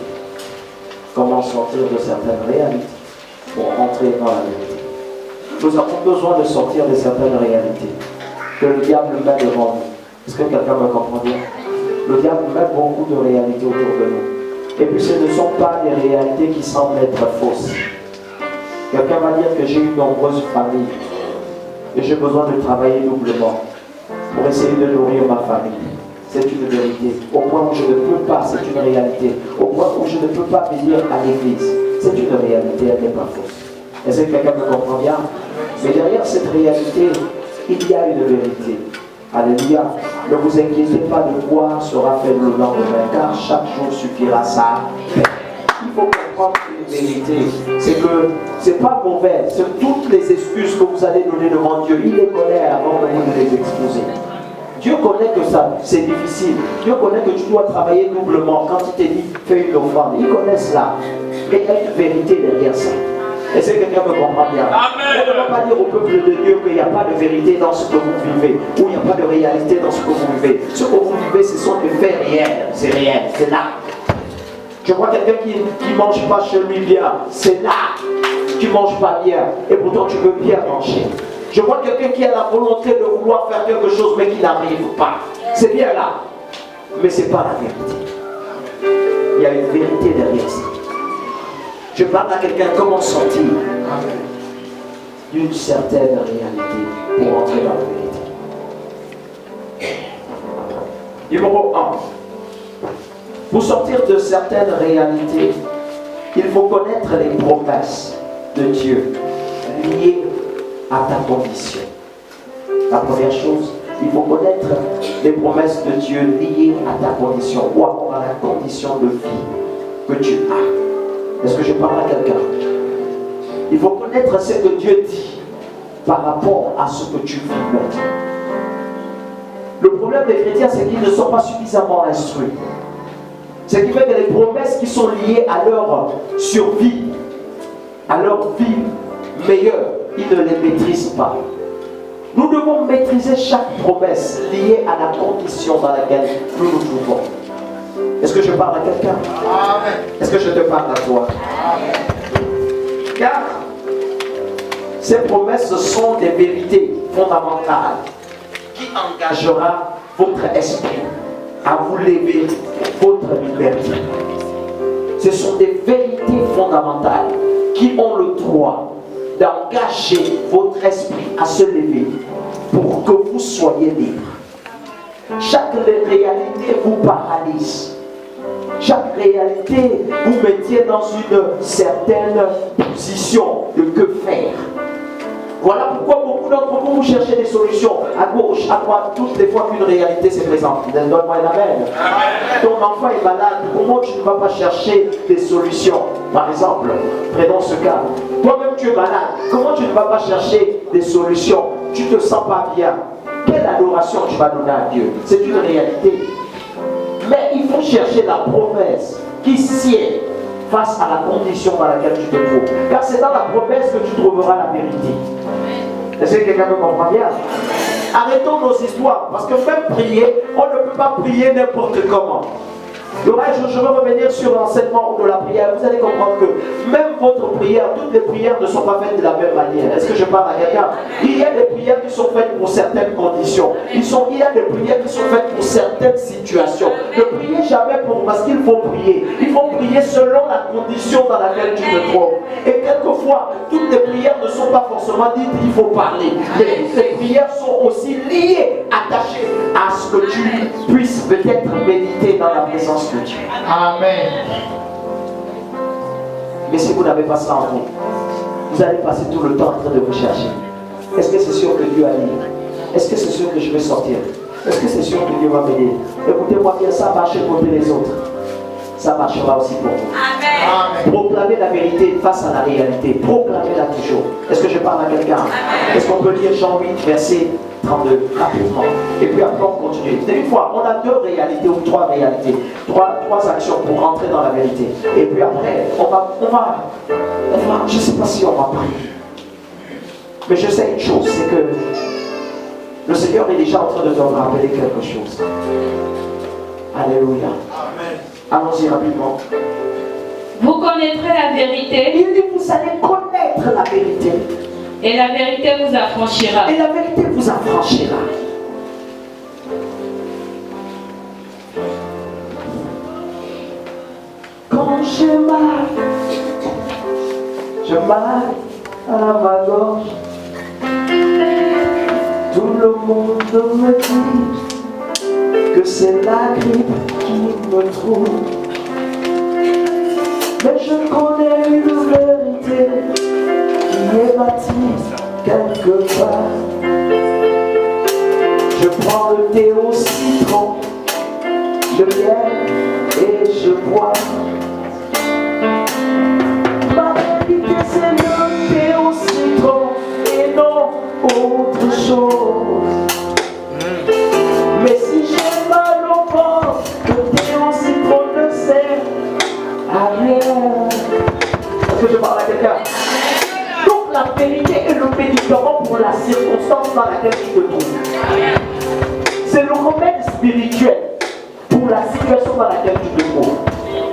Comment sortir de certaines réalités pour entrer dans la vérité? Nous avons besoin de sortir de certaines réalités que le diable met devant nous. Est-ce que quelqu'un me comprend bien? Le diable met beaucoup de réalités autour de nous. Et puis ce ne sont pas des réalités qui semblent être fausses. Quelqu'un va dire que j'ai une nombreuse famille et j'ai besoin de travailler doublement pour essayer de nourrir ma famille. C'est une vérité. Au point où je ne peux pas, c'est une réalité. Au point où je ne peux pas venir à l'église, c'est une réalité, elle n'est pas fausse. Est-ce que quelqu'un me comprend bien? Mais derrière cette réalité, il y a une vérité. Alléluia. Ne vous inquiétez pas de quoi sera fait le lendemain, car chaque jour suffira ça. Il faut comprendre une vérité. C'est que c'est pas mauvais. C'est toutes les excuses que vous allez donner devant Dieu. Il les connaît avant de vous les exposer. Dieu connaît que ça, c'est difficile. Dieu connaît que tu dois travailler doublement. Quand il te dit fais une offrande, il connaît cela. Mais il y a une vérité derrière ça. Est-ce que quelqu'un me comprend bien? On ne va pas dire au peuple de Dieu qu'il n'y a pas de vérité dans ce que vous vivez, ou il n'y a pas de réalité dans ce que vous vivez. Ce que vous vivez, ce sont des faits réels. C'est réel, c'est là. Je vois quelqu'un qui ne mange pas chez lui bien, c'est là. Tu ne manges pas bien, et pourtant tu veux bien manger. Je vois quelqu'un qui a la volonté de vouloir faire quelque chose, mais qui n'arrive pas. C'est bien là, mais ce n'est pas la vérité. Il y a une vérité derrière ça. Je parle à quelqu'un, comment sortir d'une certaine réalité pour entrer dans la vérité. Numéro 1. Pour sortir de certaines réalités, il faut connaître les promesses de Dieu liées à ta condition. La première chose, il faut connaître les promesses de Dieu liées à ta condition ou à la condition de vie que tu as. Est-ce que je parle à quelqu'un? Il faut connaître ce que Dieu dit par rapport à ce que tu vis maintenant. Le problème des chrétiens, c'est qu'ils ne sont pas suffisamment instruits. Ce qui fait que les promesses qui sont liées à leur survie, à leur vie meilleure, ils ne les maîtrisent pas. Nous devons maîtriser chaque promesse liée à la condition dans laquelle nous nous trouvons. Est-ce que je parle à quelqu'un? Est-ce que je te parle à toi? Car ces promesses sont des vérités fondamentales qui engagera votre esprit à vous lever votre liberté. Ce sont des vérités fondamentales qui ont le droit d'engager votre esprit à se lever pour que vous soyez libre. Chaque réalité vous paralyse. Chaque réalité vous maintient dans une certaine position de que faire. Voilà pourquoi beaucoup d'entre vous cherchez des solutions à gauche, à droite, toutes les fois qu'une réalité se présente. Donne-moi un amen. Ton enfant est malade, comment tu ne vas pas chercher des solutions? Par exemple, prenons ce cas. Toi-même tu es malade, comment tu ne vas pas chercher des solutions? Tu ne te sens pas bien. Quelle adoration tu vas donner à Dieu? C'est une réalité. Mais il faut chercher la promesse qui sied face à la condition dans laquelle tu te trouves. Car c'est dans la promesse que tu trouveras la vérité. Est-ce que quelqu'un me comprend bien? Arrêtons nos histoires, parce que même prier, on ne peut pas prier n'importe comment. Je veux revenir sur l'enseignement de la prière. Vous allez comprendre que même votre prière, toutes les prières ne sont pas faites de la même manière. Est-ce que je parle à quelqu'un? Il y a des prières qui sont faites pour certaines conditions. Il y a des prières qui sont faites pour certaines situations. Ne priez jamais parce qu'il faut prier. Il faut prier selon la condition dans laquelle tu te trouves. Et quelquefois, toutes les prières ne sont pas forcément dites il faut parler. Mais toutes les prières sont aussi liées, attachées à ce que tu puisses peut-être méditer dans la présence de Dieu. Amen. Mais si vous n'avez pas ça en vous, vous allez passer tout le temps en train de rechercher. Est-ce que c'est sûr que Dieu a dit? Est-ce que c'est sûr que je vais sortir? Est-ce que c'est sûr que Dieu va m'aider? Écoutez-moi bien, ça marche contre les autres. Ça marchera aussi pour vous. Amen. Proclamez la vérité face à la réalité. Proclamez-la toujours. Est-ce que je parle à quelqu'un? Est-ce qu'on peut lire Jean 8, verset 32 rapidement? Et puis après on continue. Une fois, on a 2 réalités ou 3 réalités. 3 actions pour rentrer dans la vérité. Et puis après, on va je ne sais pas si on va prier. Mais je sais une chose, c'est que le Seigneur est déjà en train de te rappeler quelque chose. Alléluia. Amen. Allons-y rapidement. Vous connaîtrez la vérité. Il dit, vous allez connaître la vérité. Et la vérité vous affranchira. Et la vérité vous affranchira. Quand je marche à ma gorge. Tout le monde me dit que c'est la grippe qui me trouve. Mais je connais une vérité qui est bâtie quelque part. Je prends le thé au citron, le miel et je bois. Ma vérité c'est le thé au citron et non autre chose. Mais si j'ai mal au ventre, le thé au citron ne sert à rien. Est-ce que je parle à quelqu'un? Donc la vérité est le médicament pour la circonstance dans laquelle tu te trouves. C'est le remède spirituel pour la situation dans laquelle tu te trouves.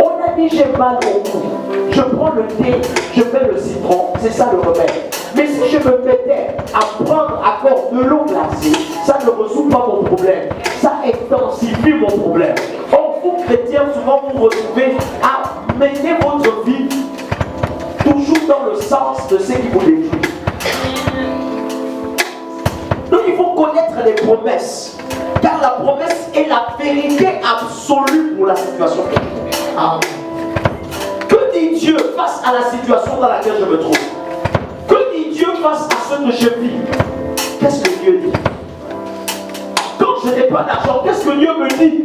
On a dit j'ai mal au cou, je prends le thé, je mets le citron, c'est ça le remède. Mais si je me mettais à prendre encore de l'eau glacée, ça ne résout pas mon problème, ça intensifie mon problème. Or vous chrétiens, souvent vous vous retrouvez à mener votre vie toujours dans le sens de ce qui vous détruit. Donc il faut connaître les promesses, car la promesse est la vérité absolue pour la situation. Amen. Que dit Dieu face à la situation dans laquelle je me trouve? Que dit Dieu face à ce que je vis? Qu'est-ce que Dieu dit? Quand je n'ai pas d'argent, qu'est-ce que Dieu me dit?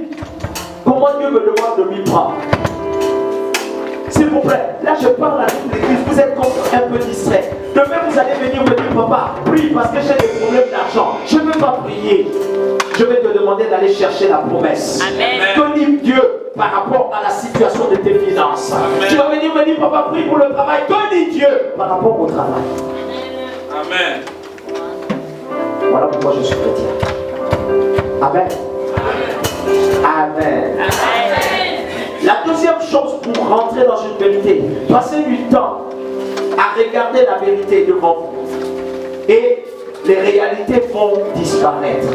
Comment Dieu me demande de m'y prendre? S'il vous plaît, là je parle à toute l'église, vous êtes un peu distrait. Demain vous allez venir me dire, papa, prie parce que j'ai des problèmes d'argent. Je ne veux pas prier. Je vais te demander d'aller chercher la promesse. Amen. Que dit Dieu par rapport à la situation de tes finances? Amen. Tu vas venir me dire, papa, prie pour le travail. Que dit Dieu par rapport au travail? Amen. Voilà pourquoi je suis chrétien. Amen. Amen. Amen. La deuxième chose pour rentrer dans une vérité, passez du temps à regarder la vérité devant vous et les réalités vont disparaître.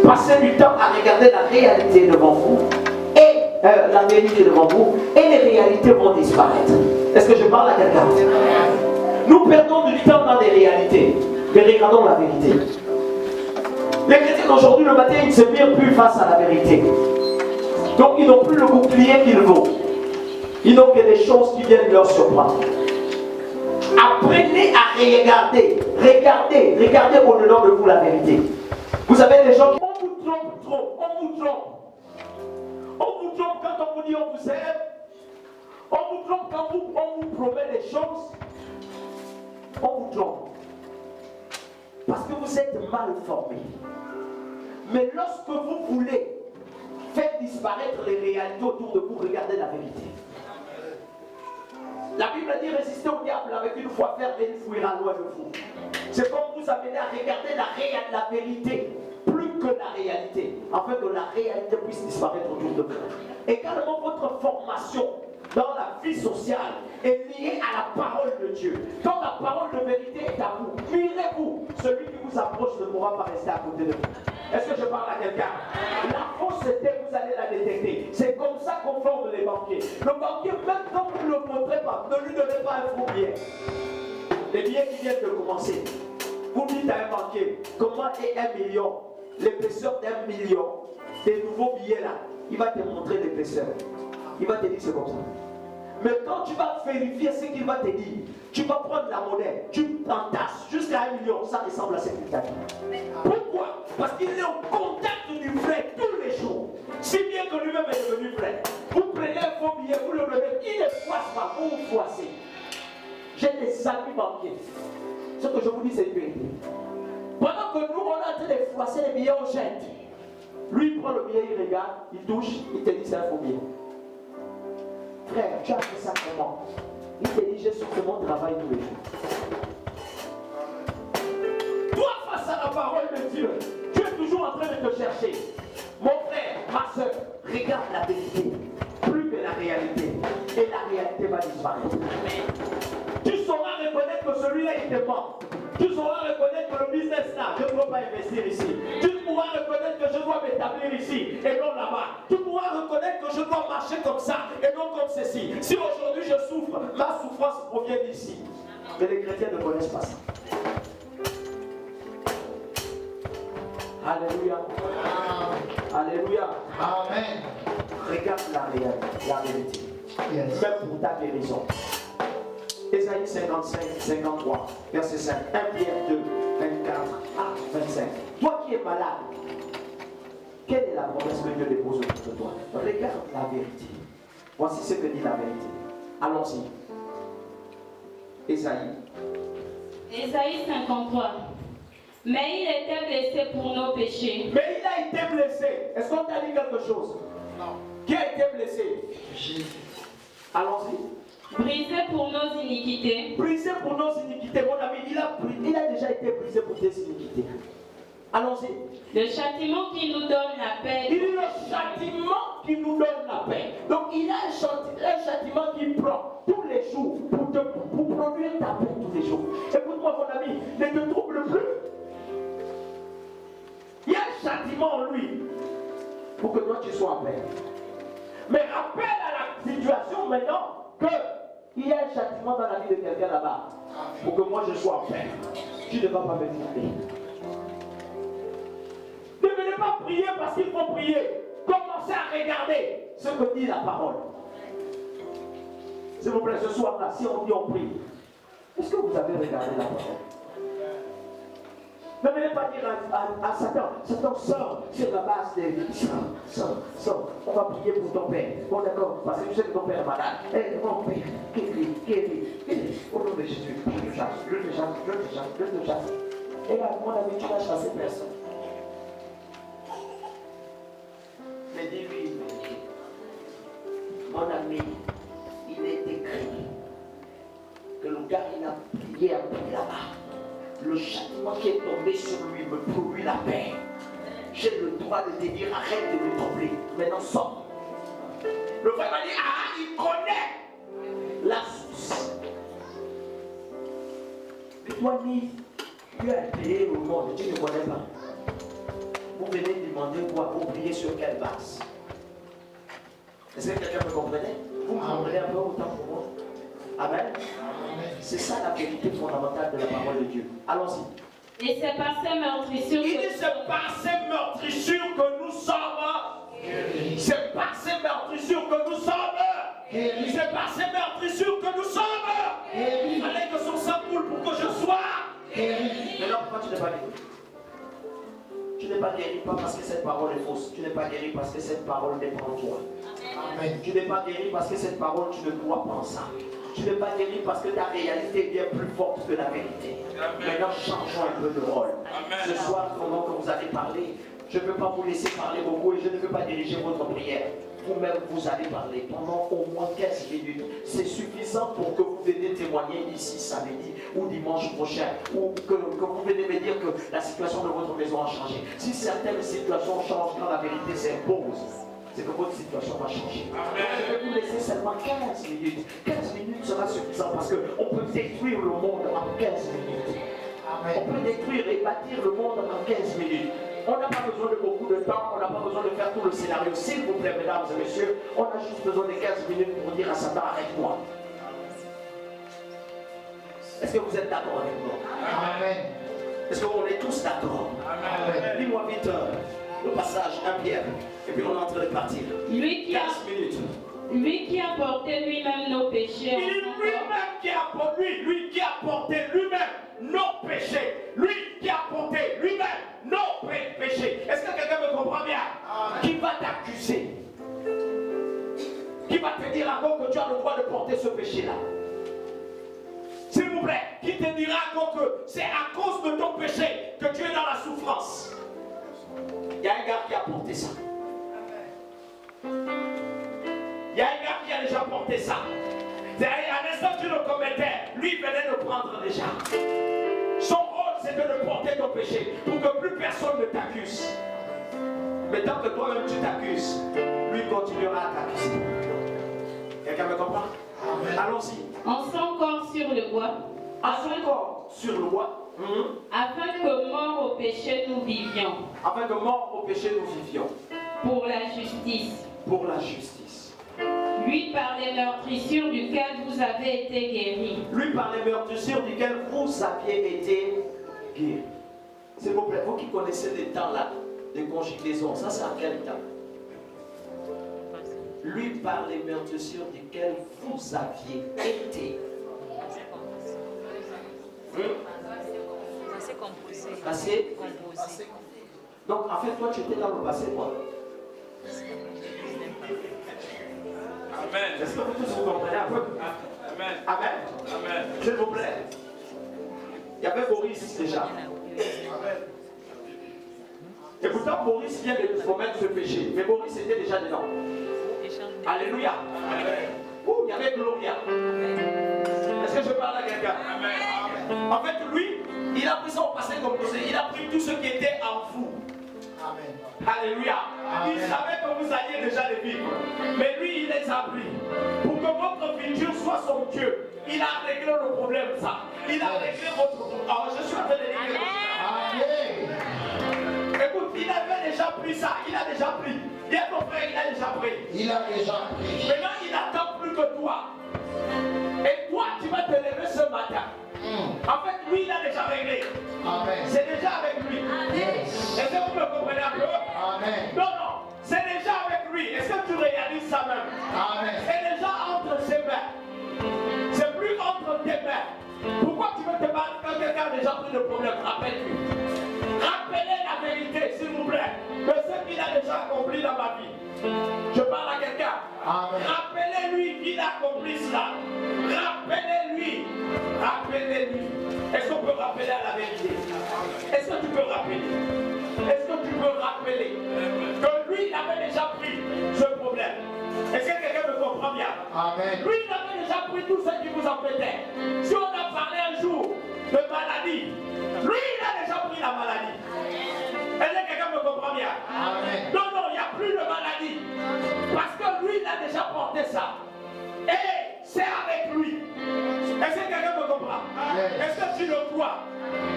Passez du temps à regarder la réalité devant vous et la vérité devant vous et les réalités vont disparaître. Est-ce que je parle à quelqu'un? Nous perdons du temps dans les réalités, mais regardons la vérité. Les chrétiens d'aujourd'hui, le matin, ils ne se mirent plus face à la vérité. Donc ils n'ont plus le bouclier qu'il faut. Ils n'ont que des choses qui viennent leur surprendre. Apprenez à regarder. Regardez au-dedans de vous la vérité. Vous avez des gens qui on vous trompe trop, on vous trompe. On vous trompe quand on vous dit on vous aime. On vous trompe quand on vous promet des choses. On vous trompe. Parce que vous êtes mal formé. Mais lorsque vous voulez faire disparaître les réalités autour de vous, regardez la vérité. La Bible dit résister au diable avec une foi ferme et il fuira loin de vous. C'est comme vous amener à regarder la vérité plutôt que la réalité, afin que la réalité puisse disparaître autour de vous. Également, votre formation dans la vie sociale est liée à la parole de Dieu. Quand la parole de vérité est à vous, mirez-vous. Celui qui vous approche ne pourra pas rester à côté de vous. Est-ce que je parle à quelqu'un? La fausseté, vous allez la détecter. C'est comme ça qu'on forme les banquiers. Le banquier, même quand vous ne le montrez pas, ne lui donnez pas un faux billet. Les billets qui viennent de commencer. Vous dites à un banquier, comment est 1 million? L'épaisseur d'1 million, des nouveaux billets là, il va te montrer l'épaisseur. Il va te dire c'est comme ça. Mais quand tu vas vérifier ce qu'il va te dire, tu vas prendre la monnaie, tu t'entasses jusqu'à 1 million, ça ressemble à ce qu'il t'a dit. Pourquoi? Parce qu'il est au contact du vrai tous les jours. Si bien que lui-même est devenu vrai. Vous prenez un faux billet, vous le donnez, il ne froisse pas, vous vous froissez. J'ai des amis banquiers. Ce que je vous dis, c'est une vérité. Pendant que nous, on est en train de froisser les billets, on jette. Lui, il prend le billet, il regarde, il touche, il te dit c'est un faux billet. Frère, tu as fait ça comment? Il te dit, j'ai souffert mon travail tous les jours. Toi, face à la parole de Dieu, tu es toujours en train de te chercher. Mon frère, ma soeur, regarde la vérité, plus que la réalité. Et la réalité va disparaître. Tu sauras reconnaître que celui-là, il te ment. Tu sauras reconnaître que le business là, je ne dois pas investir ici. Tu pourras reconnaître que je dois m'établir ici et non là-bas. Tu pourras reconnaître que je dois marcher comme ça et non comme ceci. Si aujourd'hui je souffre, ma souffrance provient d'ici. Mais les chrétiens ne connaissent pas ça. Alléluia. Alléluia. Amen. Regarde la vérité. Yes. Même pour ta guérison. Ésaïe 55, 53, verset 5, 1 Pierre 2, 24 à 25. Toi qui es malade, quelle est la promesse que Dieu dépose autour de toi? Regarde la vérité. Voici ce que dit la vérité. Allons-y. Ésaïe. Ésaïe 53. Mais il était blessé pour nos péchés. Mais il a été blessé. Est-ce qu'on t'a dit quelque chose? Non. Qui a été blessé? Jésus. Allons-y. Brisé pour nos iniquités. Brisé pour nos iniquités. Mon ami, il a déjà été brisé pour tes iniquités. Allons-y. Le châtiment qui nous donne la paix. Il est le châtiment qui nous donne la paix. Donc il a un châtiment qui prend tous les jours pour produire ta paix tous les jours. Écoute-moi mon ami, ne te trouble plus. Il y a un châtiment en lui pour que toi tu sois en paix. Mais rappelle à la situation maintenant qu'il y a un châtiment dans la vie de quelqu'un là-bas pour que moi je sois en paix. Tu ne vas pas me dire. Ne venez pas prier parce qu'il faut prier. Commencez à regarder ce que dit la parole. S'il vous plaît, ce soir-là, si on dit on prie, est-ce que vous avez regardé la parole? Ne venez pas dire à Satan, Satan sort sur la base des... Sors, on va prier pour ton père. Bon d'accord, parce que tu sais que ton père est malade. Eh, mon père, guéris. Au nom de Jésus, je te chasse. Et là, mon ami, tu vas chasser personne. Mais dis-lui, mon ami, il est écrit que le gars, il a prié là-bas. Le châtiment qui est tombé sur lui me produit la paix. J'ai le droit de te dire, arrête de me trembler. Maintenant, sors. Le frère m'a dit, il connaît la source. Dis-toi, Dieu a créé le monde, tu ne connais pas. Vous venez demander quoi? Vous priez sur quelle base? Est-ce que quelqu'un me comprenait? Vous me comprenez un peu autant pour moi? Amen. C'est ça la vérité fondamentale de la parole de Dieu. Allons-y. Et c'est par ces meurtrissures c'est par ces meurtrissures que nous sommes guéris. C'est par ces meurtrissures que nous sommes guéris. C'est par ces meurtrissures que nous sommes guéris. Il fallait que son sang coule pour que je sois guéri. Mais non, pourquoi tu n'es pas guéri? Tu n'es pas guéri pas parce que cette parole est fausse. Tu n'es pas guéri parce que cette parole dépend de toi. Amen. Tu n'es pas guéri parce que cette parole, tu ne crois pas en ça. Tu n'es pas guéri parce que ta réalité est bien plus forte que la vérité. Amen. Maintenant, changeons un peu de rôle. Amen. Ce soir, pendant que vous allez parler, je ne veux pas vous laisser parler beaucoup et je ne veux pas diriger votre prière. vous-même vous allez parler pendant au moins 15 minutes. C'est suffisant pour que vous veniez témoigner ici samedi ou dimanche prochain, ou que vous venez me dire que la situation de votre maison a changé. Si certaines situations changent quand la vérité s'impose, c'est que votre situation va changer. Je vais vous laisser seulement 15 minutes. 15 minutes sera suffisant parce qu'on peut détruire le monde en 15 minutes. Amen. On peut détruire et bâtir le monde en 15 minutes. On n'a pas besoin de beaucoup de temps, on n'a pas besoin de faire tout le scénario. S'il vous plaît, mesdames et messieurs, on a juste besoin de 15 minutes pour dire à Satan, arrête-moi. Est-ce que vous êtes d'accord avec moi? Amen. Est-ce qu'on est tous d'accord? Amen. Lis-moi vite le passage 1 Pierre, et puis on est en train de partir. 15 minutes. Lui qui a porté lui-même nos péchés. Lui-même qui a porté, lui qui a porté lui-même nos péchés. Lui qui a porté lui-même nos péchés. Est-ce que quelqu'un me comprend bien? Qui va t'accuser? Qui va te dire encore que tu as le droit de porter ce péché-là? S'il vous plaît, qui te dira encore que c'est à cause de ton péché que tu es dans la souffrance? Il y a un gars qui a porté ça. Il y a un gars qui a déjà porté ça. À l'instant que tu le commettais, lui venait de prendre déjà. Son rôle, c'était de porter ton péché pour que plus personne ne t'accuse. Mais tant que toi-même tu t'accuses, lui continuera à t'accuser. Quelqu'un me comprend? Allons-y. En son corps sur le bois. En son corps sur le bois. Afin que mort au péché nous vivions. Afin que mort au péché nous vivions. Pour la justice. Pour la justice. Lui par les meurtrissures duquel vous avez été guéris. Lui par les meurtrissures duquel vous aviez été guéris. S'il vous plaît, vous qui connaissez les temps là, de conjugaison, ça c'est à quel temps? Lui par les meurtrissures duquel vous aviez été. Passé composé. Passé composé. Donc en fait, toi tu étais dans le passé quoi? Amen. Est-ce que vous tous vous comprenez un peu? Amen. Amen. Amen. S'il vous plaît. Il y avait Boris déjà. Et pourtant Boris vient de commettre ce péché. Mais Boris était déjà dedans. Alléluia. Ouh, il y avait Gloria. Est-ce que je parle à quelqu'un? Amen. En fait, lui, il a pris ça au passé composé. Il a pris tout ce qui était en vous. Amen. Alléluia. Amen. Il savait que vous alliez déjà les vivre. Mais lui, il les a pris. Pour que votre futur soit son Dieu. Il a réglé le problème, ça. Il a réglé votre problème. Alors, je suis en train de dire quelque chose. Amen. Écoute, il avait déjà pris ça. Il a déjà pris. Il y a ton frère, il a déjà pris. Il a déjà pris. Maintenant, il n'attend plus que toi. Et toi, tu vas te lever ce matin. En fait, lui, il a déjà réglé. Amen. C'est déjà avec lui. Est-ce que vous me comprenez un peu? Amen. Non, non. C'est déjà avec lui. Est-ce que tu réalises ça même? Amen. C'est déjà entre ses mains. C'est plus entre tes mains. Pourquoi tu veux te battre quand quelqu'un a déjà pris le problème? Rappelle-lui. Rappelez la vérité, s'il vous plaît, de ce qu'il a déjà accompli dans ma vie. Je parle à quelqu'un. Rappelez-lui qu'il a accompli cela. Rappelez-lui. Rappelez-lui. Est-ce qu'on peut rappeler à la vérité? Est-ce que tu peux rappeler? Est-ce que tu peux rappeler que lui, il avait déjà pris ce problème? Est-ce que quelqu'un me comprend bien? Amen. Lui, il avait déjà pris tout ce qui vous embêtait. Si on a parlé un jour de maladie, lui, il a déjà pris la maladie. Est-ce que quelqu'un me comprend bien? Amen. Non, non, il n'y a plus de maladie. Parce que lui, il a déjà porté ça. Et c'est avec lui. Est-ce que quelqu'un me comprend? Est-ce que tu le crois?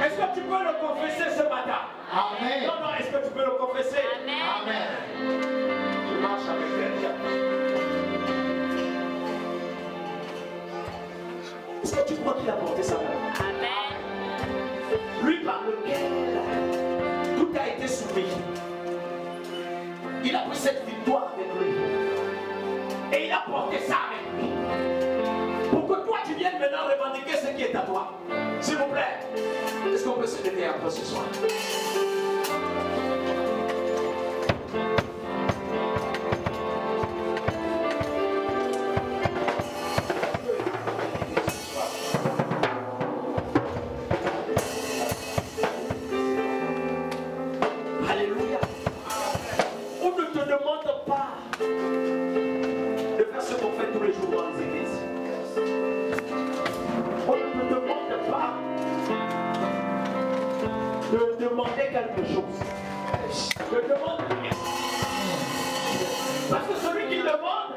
Est-ce que tu peux le confesser ce matin? Amen. Non, non, est-ce que tu peux le confesser? Amen. Amen. Tu marches avec quelqu'un. Est-ce que tu crois qu'il a porté ça? Amen. Lui par lequel tout a été soumis. Il a pris cette victoire avec lui. Et il a porté ça avec lui. Pour que toi tu viennes maintenant revendiquer ce qui est à toi. S'il vous plaît. Est-ce qu'on peut se lever un peu ce soir? Alléluia. On ne te demande pas jours dans les églises. On ne te demande pas de demander quelque chose. Ne demande rien. Parce que celui qui demande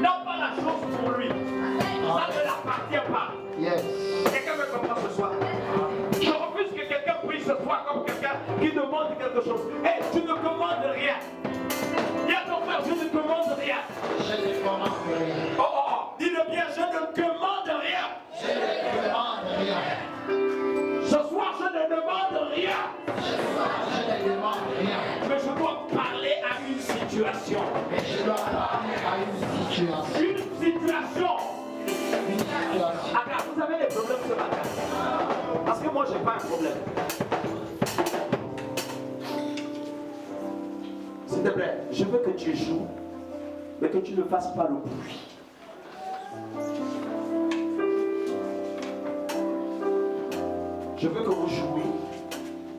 n'a pas la chose pour lui. Ça ne l'appartient pas. Yes. Quelqu'un me comprend ce soir? Je refuse que quelqu'un prie ce soir comme quelqu'un qui demande quelque chose. Et tu ne commandes rien. Dis à ton frère, je ne commande rien. Je ne commande rien. Oh, oh, oh. Dis-le bien, je ne commande rien. Je ne commande rien. Ce soir, je ne demande rien. Ce soir, je ne demande rien. Mais je dois parler à une situation. Mais je dois parler à une situation. Une situation. Une situation. Ah, vous avez des problèmes ce matin. Parce que moi, je n'ai pas un problème. S'il te plaît, je veux que tu joues, mais que tu ne fasses pas le bruit. Je veux que vous jouiez,